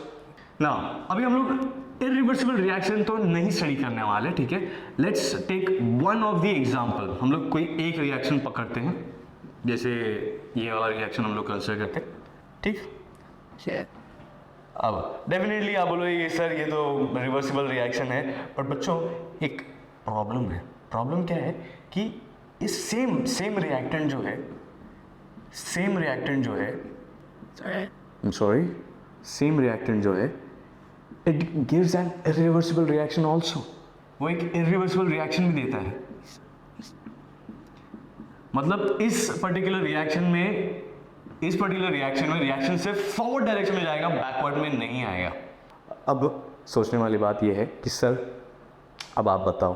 ना। अभी हम लोग इरिवर्सिबल रिएक्शन तो नहीं स्टडी करने वाले, ठीक है। Let's take one of the example. हम लोग कोई एक रिएक्शन पकड़ते हैं, जैसे ये वाला रिएक्शन हम लोग कंसिडर करते हैं, ठीक। अब डेफिनेटली आप बोलोगे सर ये तो रिवर्सिबल रिएक्शन है, पर बच्चों एक प्रॉब्लम है। प्रॉब्लम क्या है कि इस सेम रिएक्टेंट जो है सेम रिएक्टेंट जो है it gives an irreversible reaction also. वो एक इरिवर्सिबल रिएक्शन भी देता है। मतलब इस पर्टिकुलर रिएक्शन में रिएक्शन सिर्फ फॉरवर्ड डायरेक्शन में जाएगा, बैकवर्ड में नहीं आएगा। अब सोचने वाली बात यह है कि सर अब आप बताओ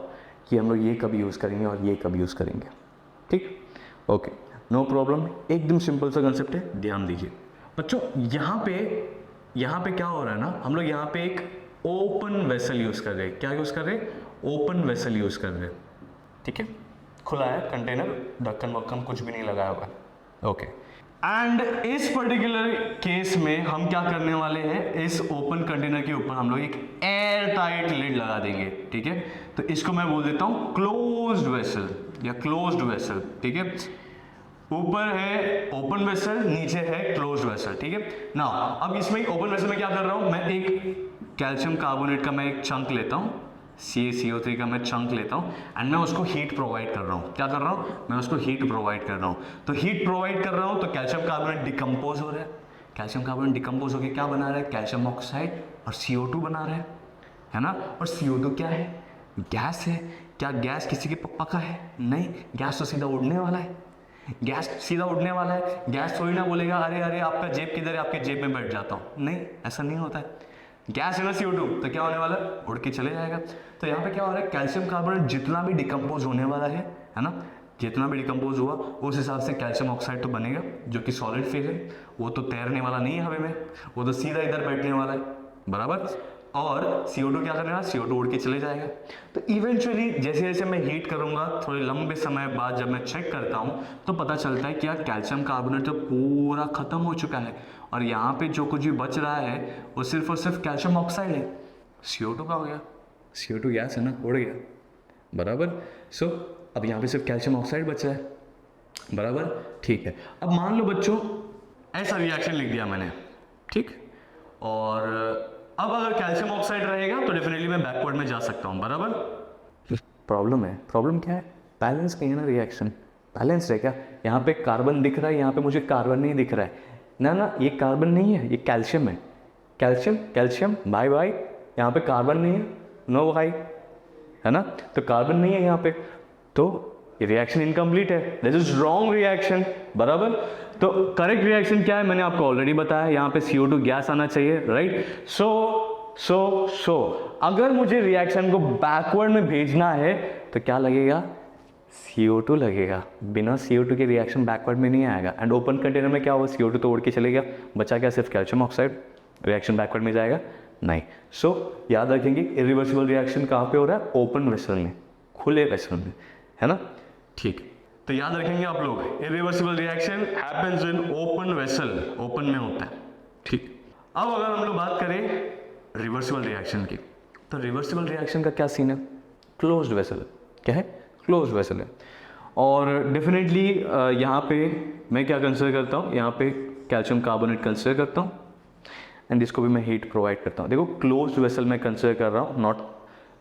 कि हम लोग ये कब यूज़ करेंगे और ये कब यूज़ करेंगे। ठीक, ओके, नो प्रॉब्लम, एकदम सिंपल सा कंसेप्ट है, ध्यान दीजिए बच्चों। यहाँ पे क्या हो रहा है ना, हम लोग यहाँ पे एक ओपन वेसल यूज़ कर रहे हैं। क्या यूज़ कर रहे हैं? ओपन वेसल यूज़ कर रहे हैं। ठीक है, खुला है कंटेनर, ढक्कन वक्कन कुछ भी नहीं लगाया हुआ है। ओके, एंड इस पर्टिकुलर केस में हम क्या करने वाले हैं, इस ओपन कंटेनर के ऊपर हम लोग एक एयर टाइट लिड लगा देंगे। ठीक है, तो इसको मैं बोल देता हूँ क्लोज्ड वेसल या क्लोज्ड वेसल। ठीक है, ऊपर है ओपन वेसल, नीचे है क्लोज्ड वेसल। ठीक है ना, अब इसमें ओपन वेसल में क्या कर रहा हूँ, मैं एक कैल्शियम कार्बोनेट का मैं एक चंक लेता हूँ, CaCO3 का मैं चंक लेता हूँ एंड मैं उसको हीट प्रोवाइड कर रहा हूँ। क्या कर रहा हूँ? मैं उसको हीट प्रोवाइड कर रहा हूँ। तो हीट प्रोवाइड कर रहा हूँ तो कैल्शियम कार्बोनेट डिकम्पोज हो रहा है। कैल्शियम कार्बोनेट डिकम्पोज होकर क्या बना रहा है? कैल्शियम ऑक्साइड और CO2 बना रहा है ना। और CO2 क्या है? गैस है। क्या गैस किसी के पप्पा का है? नहीं, गैस तो सीधा उड़ने वाला है। गैस थोड़ी ना बोलेगा अरे अरे आपका जेब किधर है, आपके जेब में बैठ जाता हूँ। नहीं, ऐसा नहीं होता है। गैस है ना CO2, तो क्या होने वाला है? उड़ के चले जाएगा। तो यहाँ पे क्या हो रहा है, कैल्शियम कार्बोनेट जितना भी डिकम्पोज होने वाला है ना, जितना भी डिकम्पोज हुआ उस हिसाब से कैल्शियम ऑक्साइड तो बनेगा, जो कि सॉलिड फेज है। वो तो तैरने वाला नहीं है हवा में, वो तो सीधा इधर बैठने वाला है, बराबर। और CO2 क्या करने वाला? CO2 उड़ के चले जाएगा। तो इवेंचुअली जैसे जैसे मैं हीट करूंगा, थोड़े लंबे समय बाद जब मैं चेक करता हूँ तो पता चलता है कि यार कैल्शियम कार्बोनेट तो पूरा खत्म हो चुका है और यहाँ पे जो कुछ भी बच रहा है वो सिर्फ और सिर्फ कैल्शियम ऑक्साइड है। CO2 का हो गया, CO2 गैस है ना, उड़ गया, बराबर। सो अब यहाँ पे सिर्फ कैल्शियम ऑक्साइड बचा है, बराबर। ठीक है, अब मान लो बच्चों ऐसा रिएक्शन लिख दिया मैंने, ठीक। और अब अगर कैल्शियम ऑक्साइड रहेगा तो डेफिनेटली मैं बैकवर्ड में जा सकता हूँ, बराबर। प्रॉब्लम है, प्रॉब्लम क्या है? बैलेंस नहीं है ना, रिएक्शन बैलेंस है क्या? यहाँ पे कार्बन दिख रहा है, यहाँ पे मुझे कार्बन नहीं दिख रहा है ना, ये कार्बन नहीं है, ये कैल्शियम है। कैल्शियम बाय बाय, यहाँ पे कार्बन नहीं है, नो भाई, है ना। तो कार्बन नहीं है यहाँ पे, तो ये रिएक्शन इनकम्प्लीट है, दिस इज रॉन्ग रिएक्शन, बराबर। तो करेक्ट रिएक्शन क्या है मैंने आपको ऑलरेडी बताया, यहाँ पे CO2 गैस आना चाहिए, राइट। सो अगर मुझे रिएक्शन को बैकवर्ड में भेजना है तो क्या लगेगा? CO2 लगेगा। बिना CO2 के रिएक्शन बैकवर्ड में नहीं आएगा। एंड ओपन कंटेनर में क्या होगा? CO2 तो उड़ के चले गया, बचा क्या? सिर्फ कैल्शियम ऑक्साइड। रिएक्शन बैकवर्ड में जाएगा नहीं। सो याद रखेंगे, इरिवर्सिबल रिएक्शन कहाँ पे हो रहा है? ओपन वेसल में, खुले वेसल में, है ना। ठीक, तो याद रखेंगे आप लोग, irreversible reaction happens in open vessel, open में होता है, ठीक। अब अगर हम लोग बात करें रिवर्सिबल रिएक्शन की, तो रिवर्सिबल रिएक्शन का क्या सीन है? Closed vessel. क्या है? क्लोज्ड वेसल है। और डेफिनेटली यहाँ पे मैं क्या कंसिडर करता हूँ, यहाँ पे कैल्शियम कार्बोनेट कंसिडर करता हूँ एंड इसको भी मैं हीट प्रोवाइड करता हूँ। देखो क्लोज्ड वेसल मैं कंसिडर कर रहा हूँ,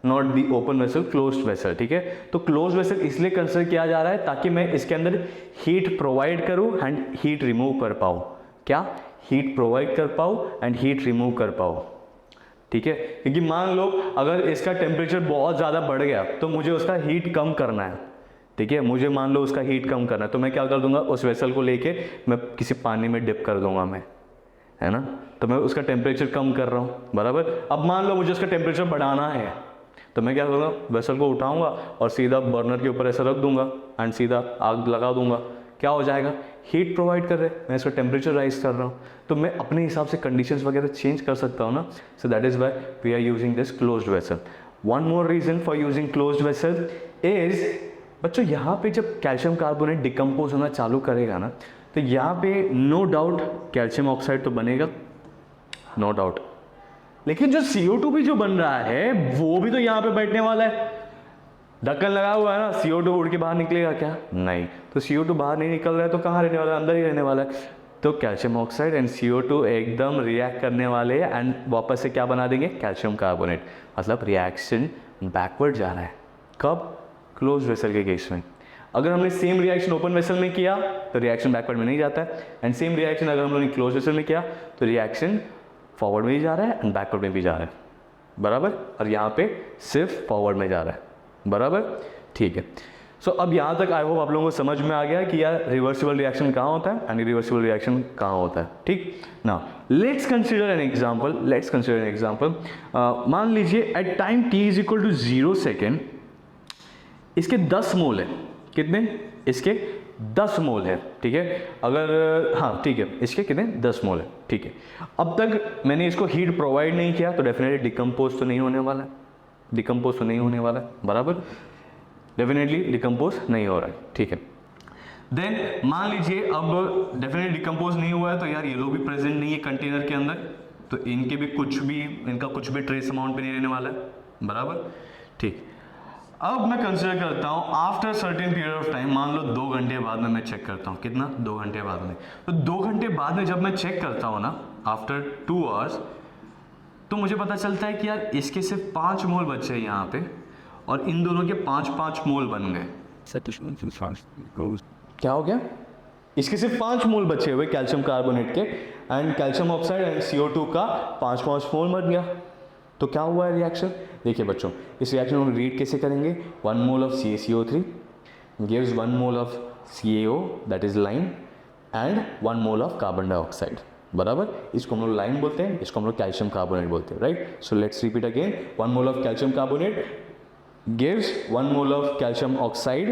not the open vessel, closed vessel, ठीक है। तो क्लोज्ड वेसल इसलिए कंसिडर किया जा रहा है ताकि मैं इसके अंदर हीट प्रोवाइड करूँ एंड हीट रिमूव कर पाऊँ। क्या? हीट प्रोवाइड कर पाऊँ एंड हीट रिमूव कर पाऊँ, ठीक है। क्योंकि मान लो अगर इसका टेम्परेचर बहुत ज़्यादा बढ़ गया तो मुझे उसका हीट कम करना है, ठीक है। मुझे मान लो उसका हीट कम करना है तो मैं क्या कर दूंगा, उस वेसल को लेके मैं किसी पानी में डिप कर दूंगा मैं, है ना। तो मैं उसका टेम्परेचर कम कर रहा हूँ, बराबर। अब मान लो मुझे उसका टेम्परेचर बढ़ाना है तो मैं क्या करूँगा, वेसल को उठाऊंगा और सीधा बर्नर के ऊपर ऐसा रख दूंगा एंड सीधा आग लगा दूंगा। क्या हो जाएगा? हीट प्रोवाइड कर रहे, मैं इसका टेम्परेचर राइज कर रहा हूँ। तो मैं अपने हिसाब से कंडीशंस वगैरह चेंज कर सकता हूँ ना। So that is why we are using this closed vessel. One more reason for using closed vessel is, बच्चों यहाँ पे जब कैल्शियम कार्बोनेट डिकम्पोज होना चालू करेगा ना, तो यहाँ पे नो डाउट कैल्शियम ऑक्साइड तो बनेगा, नो डाउट। लेकिन जो CO2 भी जो बन रहा है वो भी तो यहाँ पे बैठने वाला है। ढक्कन लगा हुआ है ना, CO2 उड़ के बाहर निकलेगा क्या? नहीं। तो CO2 बाहर नहीं निकल रहा है तो कहाँ रहने वाला है? अंदर ही रहने वाला है। तो कैल्शियम ऑक्साइड एंड CO2 एकदम रिएक्ट करने वाले हैं एंड वापस से क्या बना देंगे? Calcium carbonate. मतलब रिएक्शन बैकवर्ड जा रहा है। कब? क्लोज वेसल के केस में। अगर हमने सेम रिएक्शन ओपन वेसल में किया तो रिएक्शन बैकवर्ड में नहीं जाता है, एंड सेम रिएक्शन अगर हम लोगों ने क्लोज वेसल में किया तो रिएक्शन फॉरवर्ड में भी जा रहा है एंड बैकवर्ड में भी जा रहा है, बराबर। और यहाँ पे सिर्फ फॉरवर्ड में जा रहा है, बराबर, ठीक है। सो अब यहाँ तक आई होप आप लोगों को समझ में आ गया कि यार रिवर्सिबल रिएक्शन कहाँ होता है एंड इरिवर्सिबल रिएक्शन कहाँ होता है, ठीक ना। लेट्स कंसिडर एन एग्जाम्पल, मान लीजिए at time t is equal to 0 second इसके 10 मोल है, कितने, इसके 10 मोल है, ठीक है, अगर हाँ ठीक है, इसके कितने 10 मोल है, ठीक है। अब तक मैंने इसको हीट प्रोवाइड नहीं किया तो डेफिनेटली डिकम्पोज तो नहीं होने वाला है, बराबर, डेफिनेटली डिकम्पोज नहीं हो रहा है, ठीक है। देन मान लीजिए अब डेफिनेटली डिकम्पोज नहीं हुआ है तो यार ये लोग भी प्रेजेंट नहीं है कंटेनर के अंदर, तो इनका कुछ भी ट्रेस अमाउंट पे नहीं रहने वाला है, बराबर, ठीक। अब मैं कंसिडर करता हूँ after certain period of time, मान लो 2 घंटे बाद में मैं चेक करता हूँ, कितना, 2 घंटे बाद में, तो 2 घंटे बाद में जब मैं चेक करता हूँ ना आफ्टर 2 आवर्स, तो मुझे पता चलता है कि यार इसके सिर्फ 5 मोल बचे हैं यहाँ पे और इन दोनों के 5-5 मोल बन गए। क्या हो गया, इसके सिर्फ 5 मोल बचे हुए कैल्शियम कार्बोनेट के and calcium oxide and CO2 का 5-5 मोल बन गया। तो क्या हुआ है रिएक्शन, देखिए बच्चों, इस रिएक्शन को रीड कैसे करेंगे, 1 mole of CaCO3 gives 1 mole of CaO that is line and 1 mole of carbon dioxide, बराबर। इसको हम लोग लाइन बोलते हैं, इसको हम लोग कैल्शियम कार्बोनेट बोलते हैं, right. So let's repeat again, 1 mole of calcium carbonate gives 1 mole of calcium oxide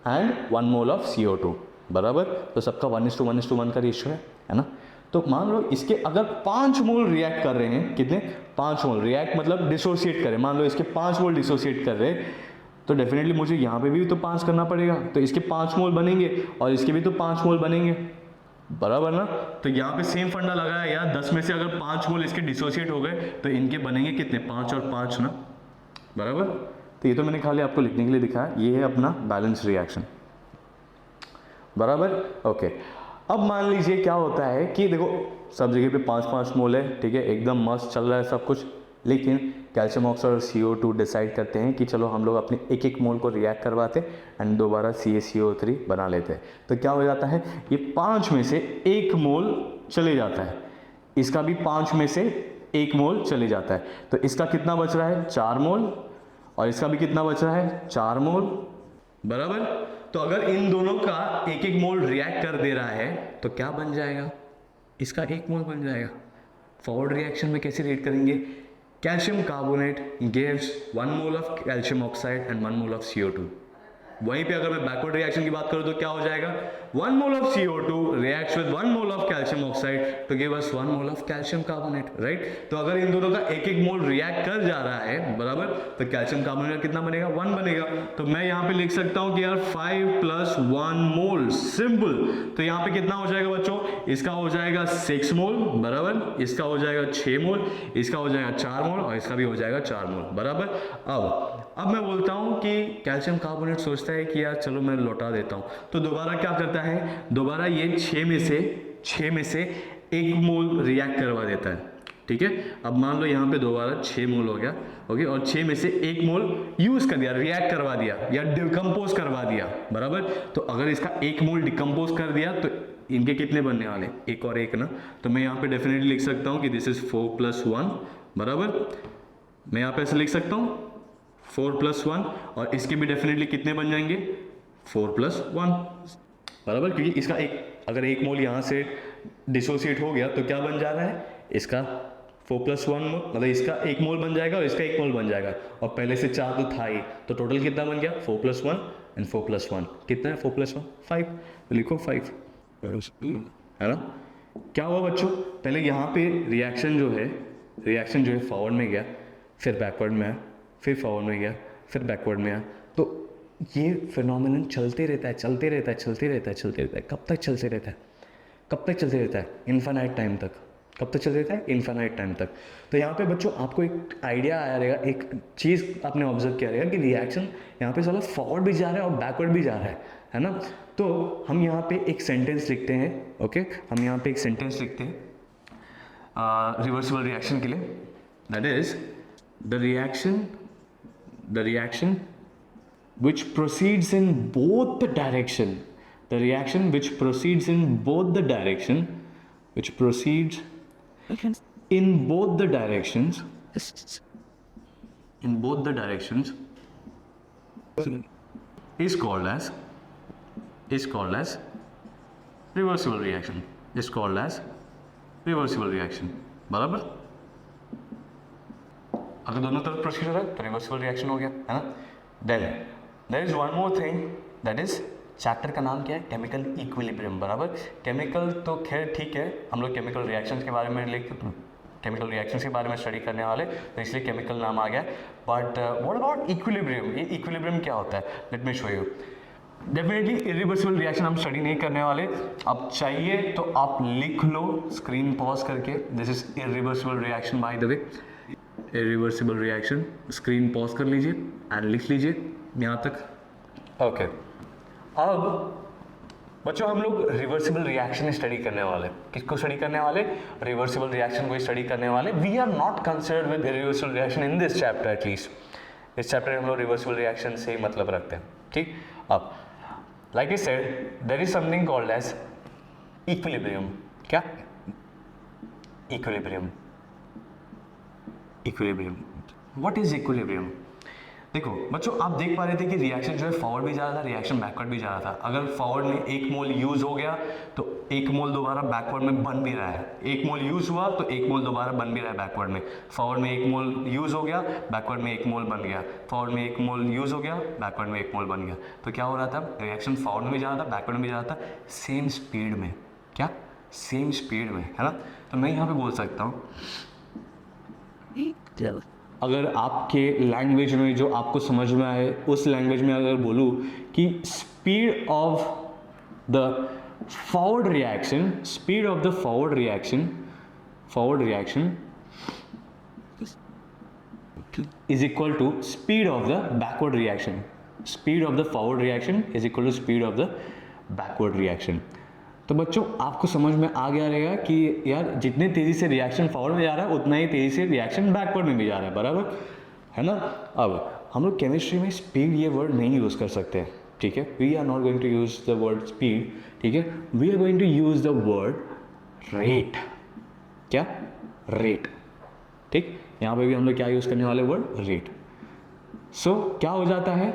and 1 mole of CO2, बराबर। तो सबका 1:1:1 का रेशियो है ना। तो मान लो इसके अगर 5 मोल रिएक्ट कर रहे हैं, कितने, 5 मोल रिएक्ट मतलब डिसोसिएट करें, मान लो इसके 5 मोल डिसोसिएट कर रहे हैं, तो डेफिनेटली मुझे यहाँ पे भी तो 5 करना पड़ेगा, तो इसके 5 मोल बनेंगे और इसके भी तो 5 मोल बनेंगे, बराबर ना। तो यहाँ पे सेम फंडा लगाया यार, 10 में से अगर 5 मोल इसके डिसोसिएट हो गए तो इनके बनेंगे कितने, 5 और 5 ना, बराबर। तो ये तो मैंने खाली आपको लिखने के लिए दिखाया, ये है अपना बैलेंस रिएक्शन, बराबर, ओके। अब मान लीजिए क्या होता है कि देखो सब जगह पे 5-5 मोल है, ठीक है, एकदम मस्त चल रहा है सब कुछ, लेकिन कैल्शियम ऑक्साइड और CO2 डिसाइड करते हैं कि चलो हम लोग अपने एक मोल को रिएक्ट करवाते एंड दोबारा CaCO3 बना लेते हैं। तो क्या हो जाता है, ये 5 में से 1 मोल चले जाता है, इसका भी 5 में से 1 मोल चले जाता है, तो इसका कितना बच रहा है, 4 मोल, और इसका भी कितना बच रहा है, 4 मोल, बराबर। तो अगर इन दोनों का 1 मोल रिएक्ट कर दे रहा है तो क्या बन जाएगा, इसका 1 मोल बन जाएगा। फॉरवर्ड रिएक्शन में कैसे रेट करेंगे, calcium carbonate gives 1 mole of calcium oxide and 1 mole of CO2। वहीं पे अगर मैं बैकवर्ड रिएक्शन की बात करूं तो क्या हो जाएगा, 1 mole of CO2 reacts with 1 mole of calcium oxide to give us 1 mole of calcium carbonate, right. तो अगर इन दोनों का 1 मोल रिएक्ट कर जा रहा है, बराबर, तो कैल्शियम कार्बोनेट कितना बनेगा, 1 बनेगा। तो मैं यहाँ पे लिख सकता हूँ कि यार 5 + 1 मोल, सिंपल। तो यहाँ पे कितना हो जाएगा बच्चों, इसका हो जाएगा 6 मोल, बराबर, इसका हो जाएगा 6 मोल, इसका हो जाएगा 4 मोल और इसका भी हो जाएगा 4 मोल, बराबर। अब मैं बोलता हूं कि कैल्शियम कार्बोनेट सोचता है कि यार चलो मैं लौटा देता हूं, तो दोबारा क्या करता है, दोबारा ये 6 में से 1 मोल रिएक्ट करवा देता है, ठीक है। अब मान लो यहाँ पे दोबारा 6 मोल हो गया, ओके, और 6 में से 1 मोल यूज कर दिया, रिएक्ट करवा दिया या डिकम्पोज करवा दिया, बराबर। तो अगर इसका 1 मोल डिकम्पोज कर दिया तो इनके कितने बनने वाले, 1 और 1 ना। तो मैं यहाँ पे डेफिनेटली लिख सकता हूँ कि दिस इज 4 + 1, बराबर। मैं यहाँ पे ऐसे लिख सकता हूँ 4 + 1 और इसके भी डेफिनेटली कितने बन जाएंगे, 4 + 1, बराबर, क्योंकि इसका अगर 1 मोल यहाँ से डिसोसिएट हो गया तो क्या बन जा रहा है, इसका 4 + 1 मोल, मतलब इसका 1 मोल बन जाएगा और इसका 1 मोल बन जाएगा, और पहले से 4 तो था ही, तो टोटल कितना बन गया, 4 + 1 एंड 4 + 1 कितना है, 4 + 1 5, तो लिखो 5, है ना। क्या हुआ बच्चों, पहले यहाँ पे रिएक्शन जो है फॉरवर्ड में गया, फिर बैकवर्ड में आया, फिर फॉरवर्ड में गया, फिर बैकवर्ड में आया। तो ये फिनोमिनन चलते रहता है, कब तक चलते रहता है, इन्फिनाइट टाइम तक। कब तक चलते रहता है, इन्फिनाइट टाइम तक। तो यहाँ पे बच्चों आपको एक आइडिया आया रहेगा, एक चीज़ आपने ऑब्जर्व किया रहेगा कि रिएक्शन यहाँ पे साला फॉरवर्ड भी जा रहा है और बैकवर्ड भी जा रहा है ना। तो हम यहाँ पे एक सेंटेंस लिखते हैं, ओके, हम यहाँ पे एक सेंटेंस लिखते हैं रिवर्सिबल रिएक्शन के लिए, that is the reaction which proceeds in both the direction, the reaction which proceeds in both the direction, which proceeds in both the directions, is called as reversible reaction, is called as reversible reaction. बराबर, अगर दोनों तरफ procedure है तो reversible reaction हो गया, है ना. Then there is one more thing, that is chapter का नाम क्या है, केमिकल इक्विलिब्रियम. बराबर, केमिकल तो खैर ठीक है, हम लोग केमिकल रिएक्शंस के बारे में केमिकल रिएक्शंस के बारे में स्टडी करने वाले, तो इसलिए केमिकल नाम आ गया. बट व्हाट अबाउट इक्विलिब्रियम, ये इक्विलिब्रियम क्या होता है, let me show you. Definitely irreversible reaction हम स्टडी नहीं करने वाले. अब चाहिए तो आप लिख लो स्क्रीन पॉज करके, this is irreversible reaction by the way, irreversible reaction. Screen pause कर लीजिए एंड लिख लीजिए यहाँ तक. ओके, अब बच्चों हम लोग रिवर्सिबल रिएक्शन स्टडी करने वाले. किसको स्टडी करने वाले, रिवर्सिबल रिएक्शन को स्टडी करने वाले. We are not concerned with irreversible reaction in this chapter, at least इस चैप्टर में हम लोग रिवर्सिबल रिएक्शन से ही मतलब रखते हैं. ठीक, अब like I said, there is something called as equilibrium. क्या, equilibrium. Equilibrium, what is equilibrium? देखो बच्चों, आप देख पा रहे थे कि रिएक्शन जो है फॉरवर्ड भी जा रहा था, रिएक्शन बैकवर्ड भी जा रहा था. अगर फॉरवर्ड में 1 मोल यूज हो गया तो 1 मोल दोबारा बैकवर्ड में बन भी रहा है. 1 मोल यूज हुआ तो 1 मोल दोबारा बन भी रहा है बैकवर्ड में. फॉरवर्ड में 1 मोल यूज हो गया, बैकवर्ड में 1 मोल बन गया. फॉरवर्ड में 1 मोल यूज हो गया, बैकवर्ड में 1 मोल बन गया. तो क्या हो रहा था, रिएक्शन फॉरवर्ड में भी जा रहा था, बैकवर्ड में भी जा रहा था, सेम स्पीड में. क्या, सेम स्पीड में, है ना. तो मैं यहाँ पे बोल सकता हूँ, अगर आपके लैंग्वेज में जो आपको समझ में आए उस लैंग्वेज में अगर बोलूँ कि speed of the forward reaction, speed of the forward reaction is equal to speed of the backward reaction. Speed of the forward reaction is equal to speed of the backward reaction. तो बच्चों आपको समझ में आ गया रहेगा कि यार जितने तेज़ी से रिएक्शन फॉरवर्ड में जा रहा है उतना ही तेज़ी से रिएक्शन बैकवर्ड में भी जा रहा है. बराबर है ना. अब हम लोग केमिस्ट्री में स्पीड ये वर्ड नहीं यूज़ कर सकते हैं. ठीक है, we are not going to use the word speed. ठीक है, we are going to use the word rate. क्या, रेट. ठीक, यहाँ पे भी हम लोग क्या यूज़ करने वाले, वर्ड रेट. सो क्या हो जाता है,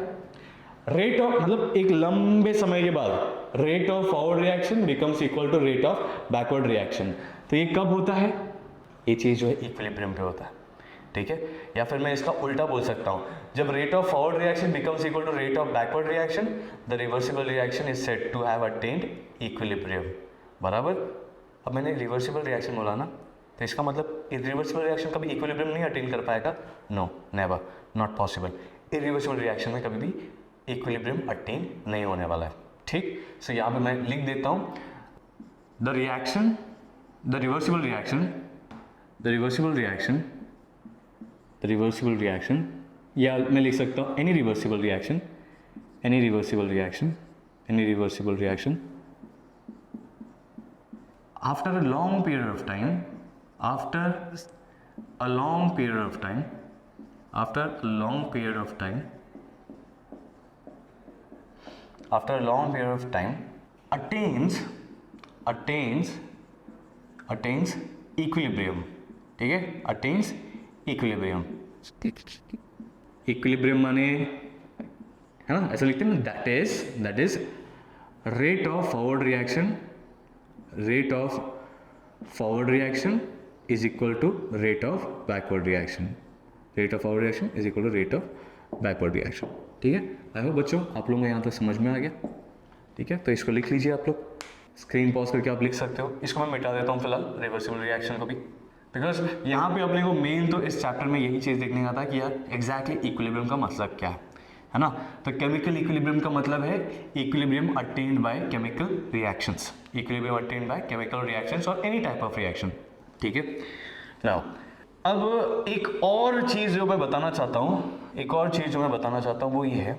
रेट ऑफ मतलब एक लंबे समय के बाद rate of forward reaction becomes equal to rate of backward reaction. तो ये कब होता है, ये चीज़ जो है इक्विलिब्रियम पे होता है. ठीक है, या फिर मैं इसका उल्टा बोल सकता हूँ, जब rate of forward reaction becomes equal to rate of backward reaction, the reversible reaction is said to have attained equilibrium. बराबर. अब मैंने रिवर्सिबल रिएक्शन बोला ना, तो इसका मतलब इरिवर्सिबल रिएक्शन कभी इक्विलिब्रियम नहीं अटेन कर पाएगा. No, never, not possible. Irreversible reaction में कभी भी इक्विलिब्रियम अटेन नहीं होने वाला है. ठीक, सो यहाँ पे मैं लिख देता हूँ, the reaction, the reversible reaction, या मैं लिख सकता हूँ any reversible reaction after a long period of time, after a long period of time attains equilibrium. ठीक है, attains equilibrium. equilibrium माने, है ना, ऐसा लिखते हैं ना, that is rate of forward reaction is equal to rate of backward reaction. rate of forward reaction is equal to rate of backward reaction. ठीक है, आई होप बच्चों आप लोगों को यहाँ तक समझ में आ गया. ठीक है, तो इसको लिख लीजिए आप लोग, स्क्रीन पॉज करके आप लिख सकते हो. इसको मैं मिटा देता हूँ फिलहाल, रिवर्सिबल रिएक्शन को भी, बिकॉज यहाँ पे अपने को मेन तो इस चैप्टर में यही चीज़ देखने का था कि यार एग्जैक्टली इक्विलिब्रियम का मतलब क्या है ना. तो केमिकल इक्विलिब्रियम का मतलब है equilibrium attend by chemical reactions, equilibrium attend by chemical reactions और एनी टाइप ऑफ रिएक्शन. ठीक है, नाउ अब एक और चीज़ जो मैं बताना चाहता हूँ, वो ये है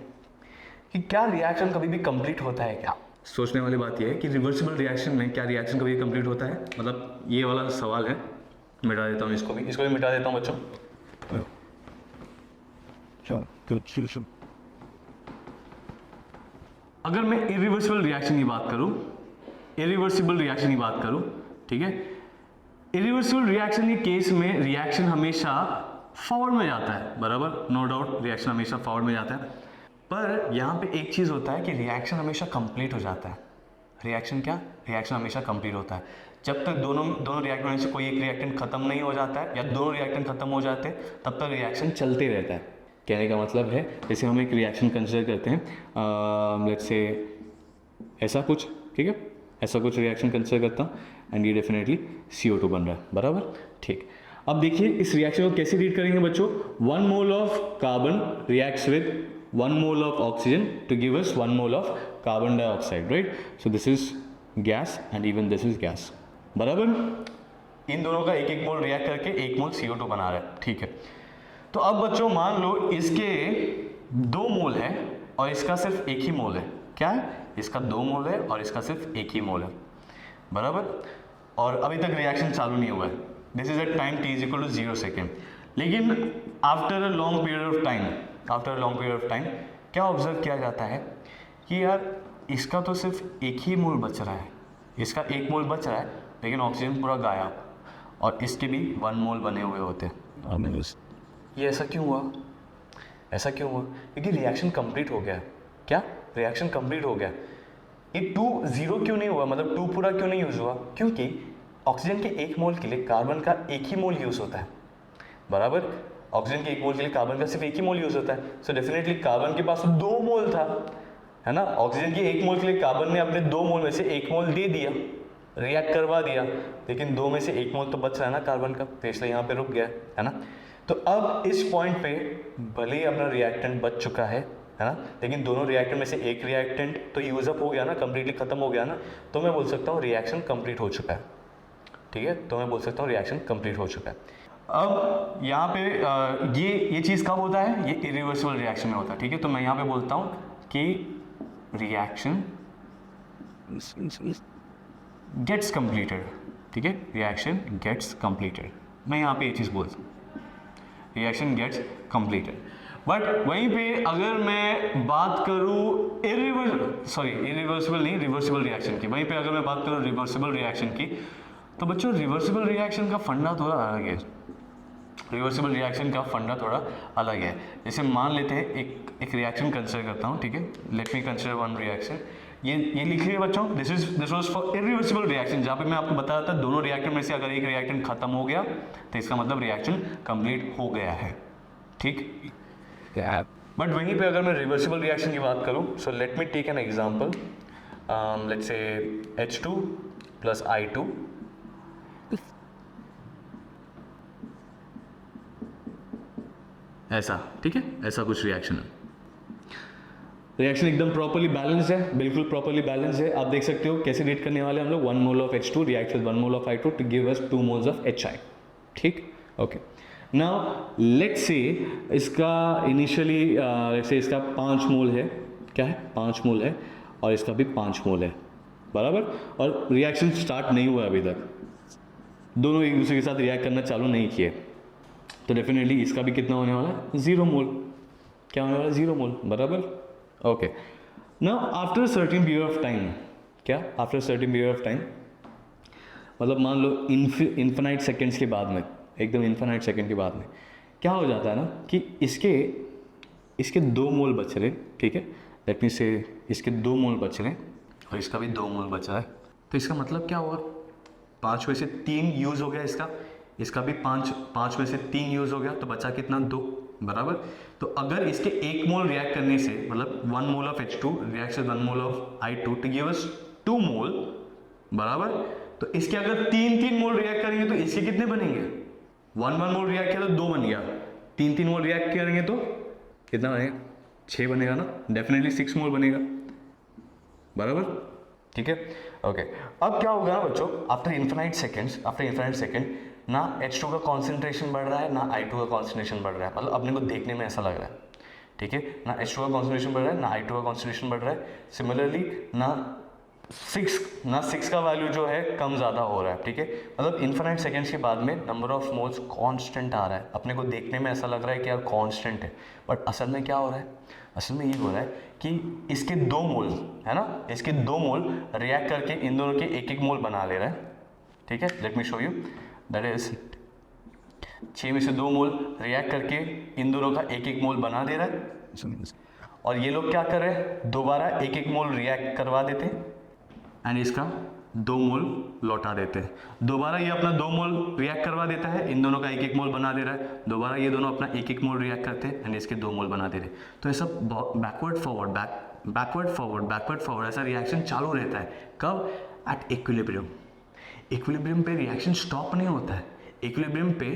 कि क्या रिएक्शन कभी भी कंप्लीट होता है क्या. सोचने वाली बात यह है कि रिवर्सिबल रिएक्शन में क्या रिएक्शन कभी कंप्लीट होता है, मतलब ये वाला सवाल है. मिटा देता हूँ इसको भी मिटा देता हूँ बच्चों. अगर मैं इरिवर्सिबल रिएक्शन की बात करूँ, ठीक है, इरिवर्सिबल रिएक्शन के केस में रिएक्शन हमेशा फॉरवर्ड में जाता है. बराबर, नो डाउट रिएक्शन हमेशा फॉरवर्ड में जाता है. पर यहाँ पे एक चीज़ होता है कि रिएक्शन हमेशा कंप्लीट हो जाता है। रिएक्शन क्या? रिएक्शन हमेशा कंप्लीट होता है। जब तक दोनों रिएक्टेंट में से कोई एक रिएक्टेंट खत्म नहीं हो जाता है या दोनों रिएक्टेंट खत्म हो जाते हैं, तब तक रिएक्शन चलते रहता है। कहने का मतलब है जैसे हम एक रिएक्शन कंसिडर करते हैं, लेट्स से ऐसा कुछ, ठीक है, ऐसा कुछ रिएक्शन कंसिडर करता हूँ एंड ये डेफिनेटली CO2 बन रहा है, बराबर, ठीक। अब देखिए इस रिएक्शन को कैसे रीड करेंगे बच्चों? 1 mole of carbon reacts with 1 mole of oxygen to give us 1 mole of carbon dioxide, right? So this is gas and even this is gas, बराबर। इन दोनों का एक मोल रिएक्ट करके 1 मोल CO2 बना रहा है, ठीक है। तो अब बच्चों मान लो इसके 2 मोल है और इसका सिर्फ 1 ही मोल है। क्या है? इसका 2 मोल है और इसका सिर्फ 1 ही मोल है, बराबर। और अभी तक रिएक्शन चालू नहीं हुआ है। This is at time t is equal to 0 second. लेकिन after a long period of time क्या ऑब्जर्व किया जाता है कि यार इसका तो सिर्फ 1 ही मोल बच रहा है, इसका 1 मोल बच रहा है, लेकिन ऑक्सीजन पूरा गायब, और इसके भी 1 मोल बने हुए होते हैं। ये ऐसा क्यों हुआ? ऐसा क्यों हुआ? क्योंकि रिएक्शन कंप्लीट हो गया है। क्या? रिएक्शन कंप्लीट हो गया। ये 2 0 क्यों नहीं हुआ, मतलब 2 पूरा क्यों नहीं यूज हुआ? क्योंकि ऑक्सीजन के 1 मोल के लिए कार्बन का 1 ही मोल यूज होता है, बराबर। ऑक्सीजन के 1 मोल के लिए कार्बन का सिर्फ 1 ही मोल यूज होता है। सो डेफिनेटली कार्बन के पास 2 मोल था, है ना। ऑक्सीजन के 1 मोल के लिए कार्बन ने अपने 2 मोल में से 1 मोल दे दिया, रिएक्ट करवा दिया, लेकिन 2 में से 1 मोल तो बच रहा है ना कार्बन का, तो इसलिए यहाँ पे रुक गया, है ना। तो अब इस पॉइंट पे भले ही अपना रिएक्टेंट बच चुका है ना, लेकिन दोनों रिएक्टेंट में से एक रिएक्टेंट तो यूज अप हो गया ना, कंप्लीटली खत्म हो गया ना, तो मैं बोल सकता हूँ रिएक्शन कंप्लीट हो चुका है, ठीक है। तो मैं बोल सकता हूँ रिएक्शन कंप्लीट हो चुका है। अब यहाँ पे ये चीज़ कब होता है? ये इरिवर्सिबल रिएक्शन में होता है, ठीक है। तो मैं यहाँ पे बोलता हूँ कि रिएक्शन गेट्स कंप्लीटेड, ठीक है, रिएक्शन गेट्स कंप्लीटेड। मैं यहाँ पे ये चीज़ बोलता हूँ, रिएक्शन गेट्स कंप्लीटेड। बट वहीं पे अगर मैं बात करूँ इरिवर्सिबल नहीं, रिवर्सिबल रिएक्शन की, वहीं पे अगर मैं बात करूँ रिवर्सिबल रिएक्शन की, तो बच्चों रिवर्सिबल रिएक्शन का फंडा थोड़ा अलग है। रिवर्सिबल रिएक्शन का फंडा थोड़ा अलग है। जैसे मान लेते हैं एक रिएक्शन कंसिडर करता हूँ, ठीक है। Let me consider one reaction. ये लिख लीजिए बच्चों, this was for irreversible reaction, जहाँ पे मैं आपको बता रहा था दोनों रिएक्टेंट में से अगर एक रिएक्टेंट खत्म हो गया तो इसका मतलब रिएक्शन कंप्लीट हो गया है, ठीक। बट वहीं पे अगर मैं रिवर्सिबल रिएक्शन की बात करूँ, so let me take an example, let's say H2 plus I2 ऐसा, ठीक है, ऐसा कुछ रिएक्शन है। रिएक्शन एकदम प्रॉपर्ली बैलेंस है, बिल्कुल प्रॉपर्ली बैलेंस है। आप देख सकते हो कैसे रीड करने वाले हम लोग, 1 mole of H2 react with 1 mole of I2 to give us 2 moles of HI, ठीक, ओके। नाउ लेट्स से इसका इनिशियली लेट्स से इसका 5 मोल है, क्या है, 5 मोल है, और इसका भी 5 मोल है, बराबर। और रिएक्शन स्टार्ट नहीं हुआ अभी तक, दोनों एक दूसरे के साथ रिएक्ट करना चालू नहीं किए, तो डेफिनेटली इसका भी कितना होने वाला है, 0 मोल। क्या होने वाला है, 0 मोल, बराबर, okay. Now after certain period of time, क्या after certain period of time मतलब मान लो इन्फिनाइट सेकेंड्स के बाद में, एकदम इन्फिनाइट सेकेंड के बाद में क्या हो जाता है ना कि इसके 2 मोल बच रहे, ठीक है, लेट मी से इसके 2 मोल बच रहे और इसका भी 2 मोल बचा है, तो इसका मतलब क्या हुआ, 5 में से 3 यूज़ हो गया इसका भी 5 में से 3 यूज़ हो गया, तो बचा कितना, 2, बराबर। तो अगर इसके 1 मोल रिएक्ट करने से मतलब 1 mole of H2 react with 1 mole of I2 to give us 2 mole, बराबर। तो इसके अगर 3 मोल रिएक्ट करेंगे तो इसके कितने बनेंगे, 1 मोल रिएक्ट किया तो 2 बन गया, 3 मोल रिएक्ट करेंगे तो कितना बनेगा, 6 बनेगा ना, डेफिनेटली 6 मोल बनेगा, बराबर, ठीक है, ओके। अब क्या होगा ना बच्चों, आफ्टर इन्फिनाइट सेकेंड ना H2 का कॉन्सेंट्रेशन बढ़ रहा है ना I2 का कॉन्सेंट्रेशन बढ़ रहा है, मतलब अपने को देखने में ऐसा लग रहा है, ठीक है, ना H2 का कॉन्सेंट्रेशन बढ़ रहा है ना I2 का कॉन्सेंट्रेशन बढ़ रहा है। सिमिलरली ना 6 का वैल्यू जो है कम ज़्यादा हो रहा है, ठीक है, मतलब इन्फिनाइट सेकेंड्स के बाद में नंबर ऑफ मोल्स कांस्टेंट आ रहा है, अपने को देखने में ऐसा लग रहा है कि यार कांस्टेंट है, बट असल में क्या हो रहा है, असल में ये हो रहा है कि इसके 2 मोल है ना, इसके 2 मोल रिएक्ट करके इन दोनों के 1 मोल बना ले रहा है, ठीक है। Let me show you, that is 6 में से 2 मोल रिएक्ट करके इन दोनों का 1 मोल बना दे रहा है, और ये लोग क्या कर रहे हैं, दोबारा एक एक मोल रिएक्ट करवा देते हैं एंड इसका 2 मोल लौटा देते हैं। दोबारा ये अपना 2 मोल रिएक्ट करवा देता है, इन दोनों का एक एक मोल बना दे रहा है। दोबारा ये दोनों अपना एक एक मोल रिएक्ट करते हैं एंड इसके 2 मोल बना दे रहे हैं। तो ये सब बैकवर्ड फॉरवर्ड बैकवर्ड फॉरवर्ड ऐसा रिएक्शन चालू रहता है। कब? At equilibrium. इक्विलिब्रियम पे रिएक्शन स्टॉप नहीं होता है। इक्विलिब्रियम पे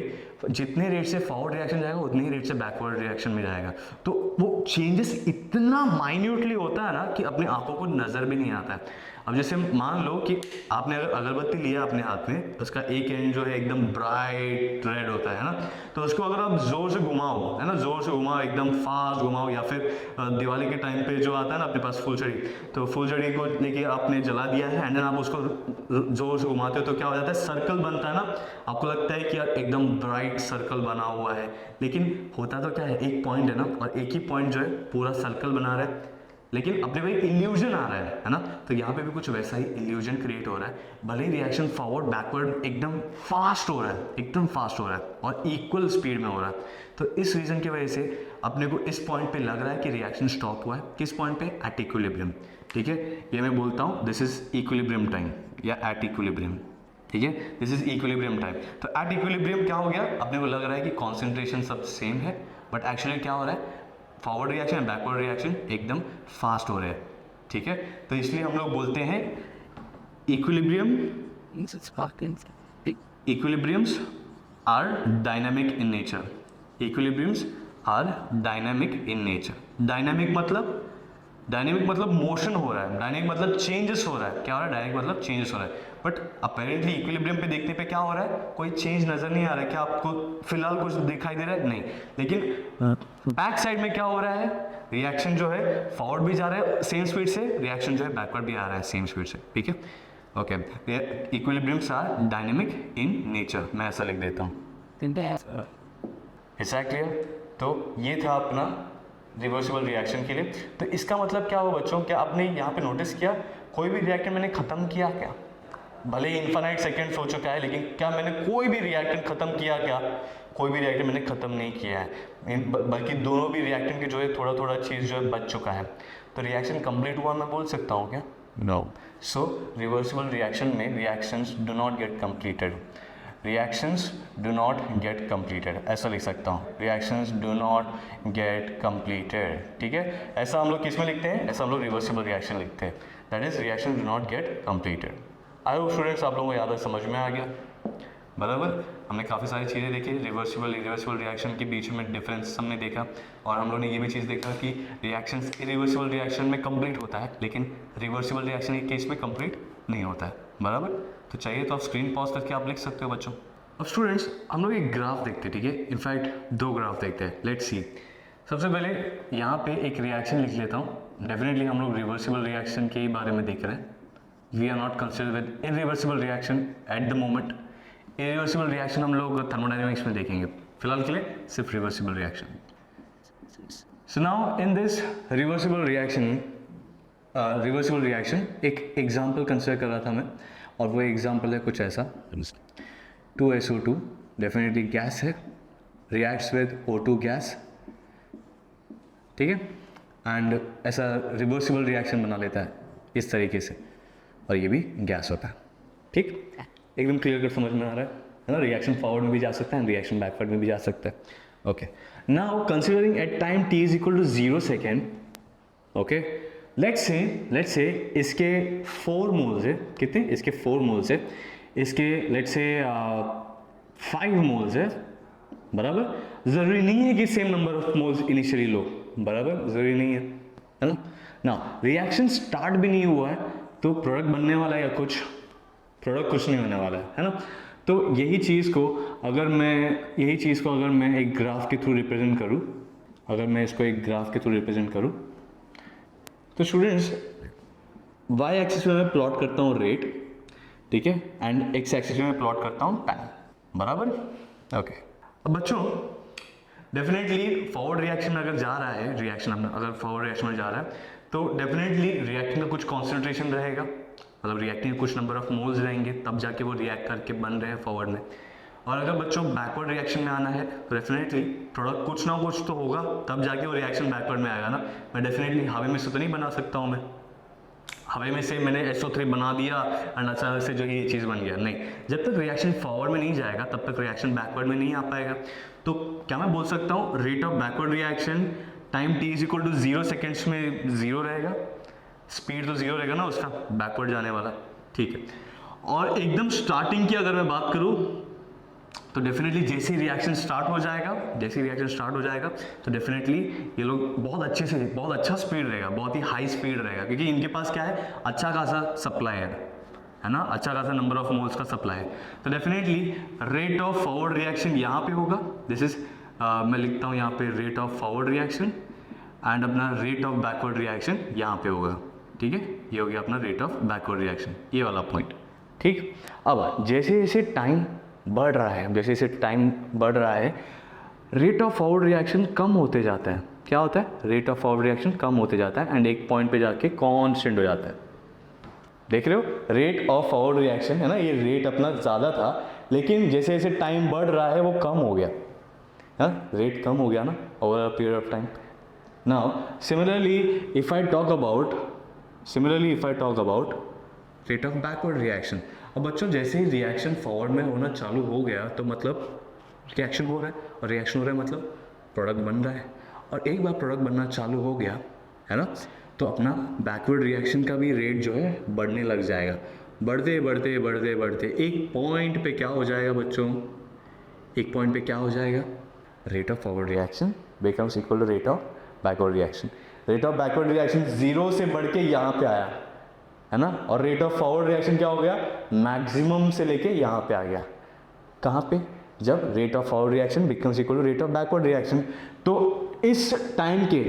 जितने रेट से फॉरवर्ड रिएक्शन जाएगा उतने ही रेट से बैकवर्ड रिएक्शन में जाएगा। तो वो चेंजेस इतना माइन्यूटली होता है ना कि अपनी आंखों को नजर भी नहीं आता है। अब जैसे मान लो कि आपने अगर अगरबत्ती लिया अपने हाथ में, उसका एक एंड जो है एकदम ब्राइट रेड होता है ना, तो उसको अगर आप जोर से घुमाओ, है ना, जोर से घुमाओ, एकदम फास्ट घुमाओ, या फिर दिवाली के टाइम पे जो आता है ना अपने पास फुलझड़ी, तो फुलझड़ी को लेके आपने जला दिया है एंड देन आप उसको जोर से घुमाते हो तो क्या हो जाता है, सर्कल बनता है ना। आपको लगता है कि यार एकदम ब्राइट सर्कल बना हुआ है, लेकिन होता तो क्या है, एक पॉइंट है ना, और एक ही पॉइंट जो है पूरा सर्कल बना रहा है, लेकिन अपने भाई इल्यूजन आ रहा है ना। तो यहाँ पे भी कुछ वैसा ही इल्यूजन क्रिएट हो रहा है। भले ही रिएक्शन फॉरवर्ड बैकवर्ड एकदम फास्ट हो रहा है, एकदम फास्ट हो रहा है और इक्वल स्पीड में हो रहा है। तो इस रीजन की वजह से अपने को इस पॉइंट पे लग रहा है कि रिएक्शन स्टॉप हुआ है। किस पॉइंट पे? At equilibrium. ठीक है, ये मैं बोलता हूँ दिस इज इक्विलिब्रियम टाइम या एट इक्विलिब्रियम। ठीक है, दिस इज इक्विलिब्रियम टाइम। तो एट इक्विलिब्रियम क्या हो गया, अपने को लग रहा है कि कॉन्सेंट्रेशन सब सेम है, बट एक्चुअली क्या हो रहा है, forward reaction and backward reaction एकदम फास्ट हो रहे हैं। ठीक है, तो इसलिए हम लोग बोलते हैं equilibriums are dynamic in nature. Equilibriums are dynamic in nature. Dynamic मतलब मोशन हो रहा है, डायनामिक मतलब चेंजेस हो रहा है। क्या हो रहा है? डायनामिक मतलब चेंजेस हो रहा है। बट अपेरेंटली इक्विलिब्रियम पे देखने पे क्या हो रहा है, कोई चेंज नजर नहीं आ रहा है। क्या आपको फिलहाल कुछ दिखाई दे रहा है? नहीं। लेकिन बैक साइड में क्या हो रहा है, रिएक्शन जो है फॉरवर्ड भी जा रहा है सेम स्पीड से, रिएक्शन जो है बैकवर्ड भी आ रहा है सेम स्पीड से। ठीक है, okay. Equilibriums are dynamic in nature, मैं ऐसा लिख देता हूँ। ऐसा क्लियर? तो ये था अपना रिवर्सिबल रिएक्शन के लिए। तो इसका मतलब क्या हुआ बच्चों, क्या आपने यहाँ पे नोटिस किया कोई भी रिएक्शन मैंने खत्म किया क्या? भले ही इन्फाइनाइट सेकेंड्स हो चुका है, लेकिन क्या मैंने कोई भी रिएक्शन खत्म किया क्या? कोई भी रिएक्शन मैंने खत्म नहीं किया है, बल्कि दोनों भी रिएक्शन के जो है थोड़ा थोड़ा चीज़ जो है बच चुका है। तो रिएक्शन कंप्लीट हुआ मैं बोल सकता हूँ क्या? नो। सो रिवर्सिबल रिएक्शन में reactions do not gate completed. Reactions do not gate completed, ऐसा लिख सकता हूँ, reactions do not gate completed. ठीक है, ऐसा हम लोग किस में लिखते हैं? ऐसा हम लोग रिवर्सिबल रिएक्शन लिखते हैं, that is reaction do not gate completed. I hope students आप लोगों को याद समझ में आ गया, बराबर। हमने काफ़ी सारी चीज़ें देखी, रिवर्सिबल इरिवर्सिबल रिएक्शन के बीच में डिफरेंस हमने देखा, और हम लोगों ने ये भी चीज़ देखा कि रिएक्शन इरिवर्सिबल रिएक्शन में कंप्लीट होता है, लेकिन रिवर्सिबल रिएक्शन के केस में कंप्लीट नहीं होता है, बराबर। तो चाहिए तो आप स्क्रीन पॉज करके आप लिख सकते हो बच्चों। अब स्टूडेंट्स हम लोग एक ग्राफ देखते हैं, ठीक है, इनफैक्ट 2 ग्राफ देखते हैं, लेट्स सी। सबसे पहले यहाँ पे एक रिएक्शन लिख लेता हूँ। डेफिनेटली हम लोग रिवर्सिबल रिएक्शन के ही बारे में देख रहे हैं। We are not consider with irreversible reaction at the moment. Irreversible reaction हम लोग थर्मोडायनेमिक्स में देखेंगे, फिलहाल के लिए सिर्फ reversible reaction. So now in this reversible reaction एक एग्जाम्पल कंसिडर कर रहा था मैं, और वो एग्जाम्पल है कुछ ऐसा। 2SO2 डेफिनेटली गैस है, रिएक्ट्स विद O2 गैस, ठीक है, एंड ऐसा रिवर्सिबल रिएक्शन बना लेता है इस तरीके से, और ये भी गैस होता है। ठीक, एकदम क्लियर कट समझ में आ रहा है ना? रिएक्शन फॉरवर्ड में भी जा सकता है, रिएक्शन बैकवर्ड में भी जा सकता है। Okay, now considering at time t is equal to 0 second, okay, let's say इसके 4 मोल्स है, कितने? इसके 4 मोल्स है, इसके लेट्स से 5 मोल्स है, बराबर। ज़रूरी नहीं है कि same number of moles initially लो, बराबर, ज़रूरी नहीं है ना। ना रिएक्शन स्टार्ट भी नहीं हुआ है तो प्रोडक्ट बनने वाला है या कुछ नहीं होने वाला है ना। तो यही चीज़ को अगर मैं एक ग्राफ के थ्रू रिप्रेजेंट करूँ, तो स्टूडेंट्स वाई एक्सिस में मैं प्लॉट करता हूँ रेट, ठीक है, एंड एक्स एक्सिस में मैं प्लॉट करता हूँ टाइम, बराबर। ओके, अब बच्चों डेफिनेटली फॉरवर्ड रिएक्शन अगर जा रहा है, अगर फॉरवर्ड रिएक्शन में जा रहा है तो डेफिनेटली रिएक्टिंग का कुछ कॉन्सेंट्रेशन रहेगा, मतलब रिएक्टिंग के कुछ नंबर ऑफ मोल्स रहेंगे, तब जाके वो रिएक्ट करके बन रहे हैं फॉरवर्ड में। और अगर बच्चों बैकवर्ड रिएक्शन में आना है तो डेफिनेटली प्रोडक्ट कुछ ना कुछ तो होगा, तब जाके वो रिएक्शन बैकवर्ड में आएगा ना। मैं डेफिनेटली हवा में से तो नहीं बना सकता हूँ, मैं हवा में से मैंने SO3 बना दिया एंड अचानक से जो ये चीज़ बन गया, नहीं। जब तक रिएक्शन फॉरवर्ड में नहीं जाएगा तब तक रिएक्शन बैकवर्ड में नहीं आ पाएगा। तो क्या मैं बोल सकता हूँ rate of backward reaction time t is equal to 0 seconds में 0 रहेगा, स्पीड तो 0 रहेगा ना उसका बैकवर्ड जाने वाला, ठीक है। और एकदम स्टार्टिंग की अगर मैं बात करूँ तो डेफिनेटली जैसे ही रिएक्शन स्टार्ट हो जाएगा तो डेफिनेटली ये लोग बहुत अच्छे से, बहुत अच्छा स्पीड रहेगा, बहुत ही हाई स्पीड रहेगा, क्योंकि इनके पास क्या है, अच्छा खासा सप्लाई है ना, अच्छा खासा नंबर ऑफ मोल्स का सप्लाई है। तो definitely rate of forward reaction यहाँ पे होगा, दिस इज मैं लिखता हूँ यहाँ पे rate of forward reaction and अपना रेट ऑफ बैकवर्ड रिएक्शन यहाँ पे होगा, ठीक है। ये हो गया अपना रेट ऑफ बैकवर्ड रिएक्शन, ये वाला पॉइंट, ठीक। अब जैसे जैसे टाइम बढ़ रहा है, रेट ऑफ फॉरवर्ड रिएक्शन कम होते जाता है। क्या होता है, रेट ऑफ फॉरवर्ड रिएक्शन कम होते जाता है एंड एक पॉइंट पे जाके कांस्टेंट हो जाता है। देख रहे हो, रेट ऑफ फॉरवर्ड रिएक्शन है ना, ये रेट अपना ज़्यादा था, लेकिन जैसे जैसे टाइम बढ़ रहा है वो कम हो गया, हाँ, रेट कम हो गया ना over a period of time. Now similarly if I talk about rate of backward reaction. अब बच्चों जैसे ही रिएक्शन फॉरवर्ड में होना चालू हो गया तो मतलब रिएक्शन हो रहा है, और रिएक्शन हो रहा है मतलब प्रोडक्ट बन रहा है, और एक बार प्रोडक्ट बनना चालू हो गया है ना, तो अपना बैकवर्ड रिएक्शन का भी रेट जो है बढ़ने लग जाएगा। बढ़ते एक पॉइंट पे क्या हो जाएगा बच्चों, rate of forward reaction becomes equal to rate of backward reaction. Rate of backward reaction 0 से बढ़ के यहाँ पे आया है ना, और रेट ऑफ फॉरवर्ड रिएक्शन क्या हो गया, मैक्सिमम से लेके यहाँ पे आ गया। कहाँ पे, जब rate of forward reaction becomes equal to rate of backward reaction. तो इस टाइम के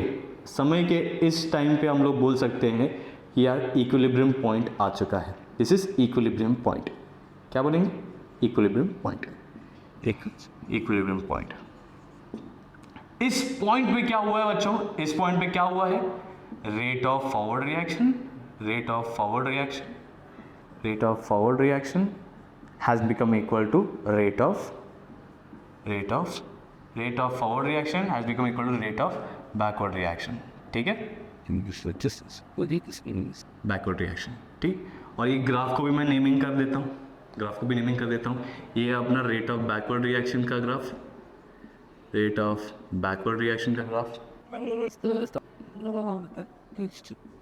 समय के इस टाइम पे हम लोग बोल सकते हैं कि यार इक्विलिब्रियम पॉइंट आ चुका है, दिस इज इक्विलिब्रियम पॉइंट। क्या बोलेंगे, इक्विलिब्रियम पॉइंट, इक्विलिब्रियम पॉइंट। इस पॉइंट पे क्या हुआ है बच्चों, इस पॉइंट पे क्या हुआ है, rate of forward reaction has become equal to rate of forward reaction has become equal to rate of backward reaction, ठीक है, बैकवर्ड रिएक्शन, ठीक। और ये ग्राफ को भी मैं नेमिंग कर देता हूँ, ये अपना रेट ऑफ बैकवर्ड रिएक्शन का ग्राफ,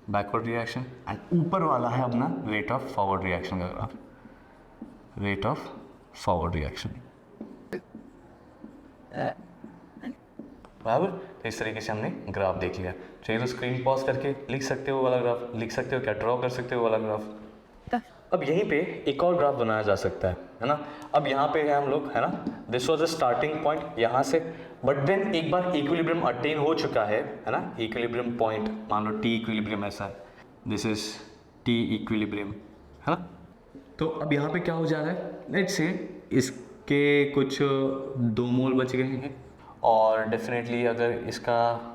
बैकवर्ड रिएक्शन, एंड ऊपर वाला है अपना रेट ऑफ फॉरवर्ड रिएक्शन का graph, rate of forward reaction, बराबर। तो इस तरीके से हमने ग्राफ देख लिया। चाहिए तो स्क्रीन पॉज करके लिख सकते हो वाला ग्राफ, लिख सकते हो क्या, ड्रॉ कर सकते हो वाला ग्राफ। अब यहीं पे एक और ग्राफ बनाया जा सकता है ना। अब यहाँ पे है हम लोग, है ना, this was the starting point यहाँ से, बट देन एक बार इक्विलिब्रियम अटेन हो चुका है ना, इक्विलिब्रियम पॉइंट, मान लो टी इक्विलिब्रियम ऐसा है, दिस इज टी इक्विलिब्रियम, है ना। तो अब यहाँ पे क्या हो जा रहा है, लेट्स से इसके कुछ 2 मोल बच गए हैं, और डेफिनेटली अगर इसका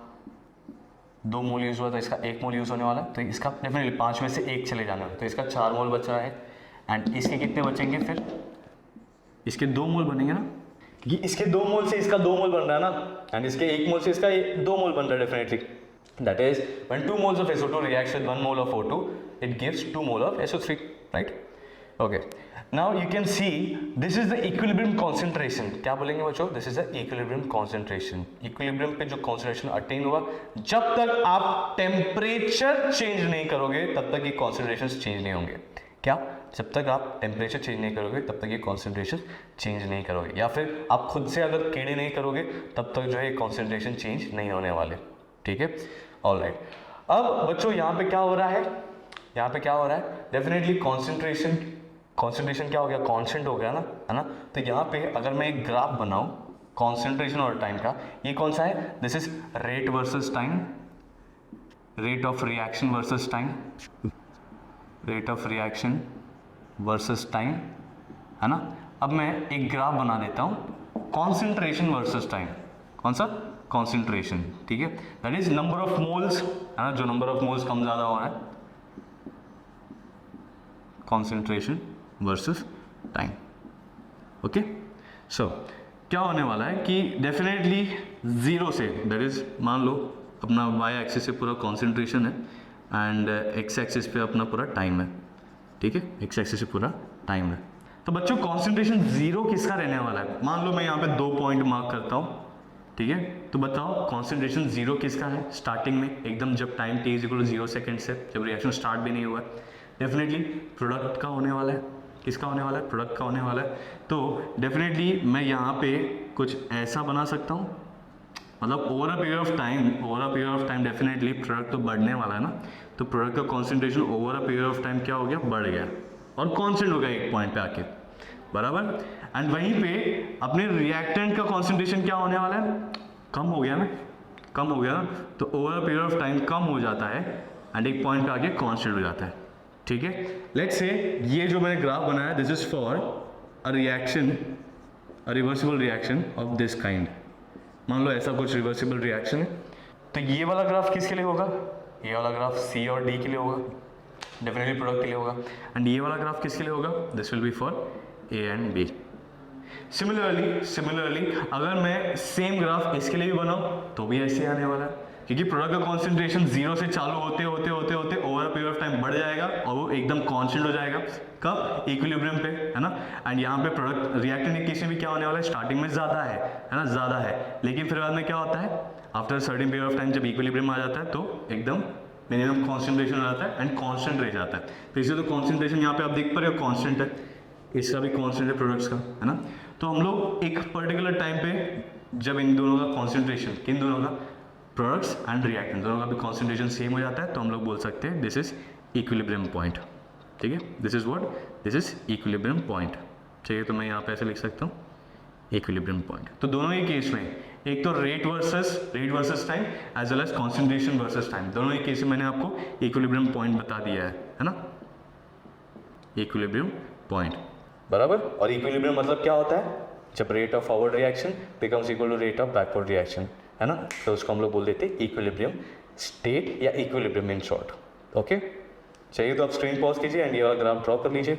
2 मोल यूज़ हुआ तो इसका 1 मोल यूज़ होने वाला है, तो इसका डेफिनेटली 5 में से 1 चले जाना है, तो इसका 4 मोल बच रहा है। एंड इसके कितने बचेंगे, फिर इसके 2 मोल बनेंगे ना, क्योंकि इसके 2 मोल से इसका 2 मोल बन रहा है ना, एंड इसके 1 मोल से इसका 2 मोल बन रहा है definitely. That is when 2 moles of SO2 reacts with 1 mole of O2, it gives 2 mole of SO3, right? Okay. Now you can see this is the equilibrium concentration. क्या बोलेंगे बच्चों, this is the equilibrium concentration. Equilibrium पे जो concentration attain हुआ, जब तक आप temperature change नहीं करोगे तब तक ये कॉन्सेंट्रेशन चेंज नहीं होंगे। क्या, जब तक आप टेम्परेचर चेंज नहीं करोगे तब तक ये कॉन्सेंट्रेशन चेंज नहीं करोगे, या फिर आप खुद से अगर कीड़े नहीं करोगे तब तक जो है कॉन्सेंट्रेशन चेंज नहीं होने वाले, ठीक है। ऑलराइट, अब बच्चों यहाँ पे क्या हो रहा है, डेफिनेटली कॉन्सेंट्रेशन क्या हो गया, कांस्टेंट हो गया ना, है ना। तो यहाँ पे अगर मैं एक ग्राफ बनाऊं कॉन्सेंट्रेशन और टाइम का, ये कौन सा है, this is rate versus time, rate of reaction versus time, rate of reaction versus time, है ना। अब मैं एक ग्राफ बना देता हूँ कॉन्सेंट्रेशन वर्सेस टाइम, कौन सा, कॉन्सेंट्रेशन, ठीक है, that is number of moles, है ना, जो नंबर ऑफ मोल्स कम ज़्यादा हो रहा है, कॉन्सेंट्रेशन वर्सेस टाइम, ओके। सो क्या होने वाला है कि डेफिनेटली जीरो से, दैट इज मान लो अपना वाई एक्सिस से पूरा कॉन्सेंट्रेशन है एंड एक्स एक्सिस पे अपना पूरा टाइम है, ठीक है, एक्स एक्सिस से पूरा टाइम है। तो बच्चों कॉन्सेंट्रेशन जीरो किसका रहने वाला है? मान लो मैं यहाँ पे 2 पॉइंट मार्क करता हूँ, ठीक है, तो बताओ कॉन्सेंट्रेशन जीरो किसका है स्टार्टिंग में, एकदम जब टाइम t = 0 सेकेंड से, जब रिएक्शन स्टार्ट भी नहीं हुआ है। डेफिनेटली प्रोडक्ट का होने वाला है, किसका होने वाला है? प्रोडक्ट का होने वाला है। तो डेफिनेटली मैं यहाँ पे कुछ ऐसा बना सकता हूँ, मतलब over a period of time definitely product तो बढ़ने वाला है ना, तो प्रोडक्ट का concentration over a period of time क्या हो गया? बढ़ गया और कॉन्स्टेंट हो गया एक पॉइंट पे आके, बराबर। एंड वहीं पे अपने रिएक्टेंट का कॉन्सेंट्रेशन क्या होने वाला है? कम हो गया ना, कम हो गया ना, तो over a period of time कम हो जाता है एंड एक पॉइंट पे आके कॉन्स्टेंट हो जाता है, ठीक है। लेट्स से ये जो मैंने ग्राफ बनाया, this is for a reaction, a reversible reaction of this kind. मान लो ऐसा कुछ रिवर्सिबल रिएक्शन है, तो ये वाला ग्राफ किसके लिए होगा? ये वाला ग्राफ सी और डी के लिए होगा, डेफिनेटली प्रोडक्ट के लिए होगा। एंड ये वाला ग्राफ किसके लिए होगा? This will be for A and B. Similarly अगर मैं सेम ग्राफ इसके लिए भी बनाऊं तो भी ऐसे आने वाला है, क्योंकि प्रोडक्ट का कॉन्सेंट्रेशन जीरो से चालू होते होते over a period of time बढ़ जाएगा और वो एकदम कांस्टेंट हो जाएगा, कब? इक्विलिब्रियम पे, है ना। एंड यहाँ पे प्रोडक्ट रिएक्टेंट केस में भी क्या होने वाला है? स्टार्टिंग में ज़्यादा है ना, ज़्यादा है, लेकिन फिर बाद में क्या होता है? After certain period of time जब इक्विलिब्रियम आ जाता है तो एकदम मिनिमम कॉन्सेंट्रेशन हो जाता है एंड कॉन्स्टेंट रह जाता है। तो इसलिए तो कॉन्सेंट्रेशन यहाँ पे आप देख पा रहे हो कॉन्स्टेंट है, इसका भी कॉन्स्टेंट है प्रोडक्ट्स का, है ना। तो हम लोग एक पर्टिकुलर टाइम पे जब इन दोनों का कॉन्सेंट्रेशन, किन दोनों का? प्रोडक्ट्स एंड रिएक्टेंट, दोनों का भी कॉन्सेंट्रेशन सेम हो जाता है, तो हम लोग बोल सकते हैं दिस इज इक्विलिब्रियम पॉइंट, ठीक है। This is what? This is equilibrium point, ठीक है। तो मैं यहाँ पे ऐसे लिख सकता हूँ इक्विलिब्रियम पॉइंट। तो दोनों ही केस में, एक तो rate versus time as well as concentration versus time, दोनों ही केस में मैंने आपको इक्विलिब्रियम पॉइंट बता दिया है ना, इक्विलिब्रियम पॉइंट, बराबर। और इक्विलिब्रियम मतलब क्या होता है? जब rate of forward reaction becomes equal to rate of backward reaction, है ना, तो उसको हम लोग बोल देते हैं इक्विलिब्रियम स्टेट या इक्विलिब्रियम इन शॉर्ट, ओके। चाहिए तो आप स्क्रीन पॉज कीजिए एंड ये वाला ग्राफ ड्रॉ कर लीजिए।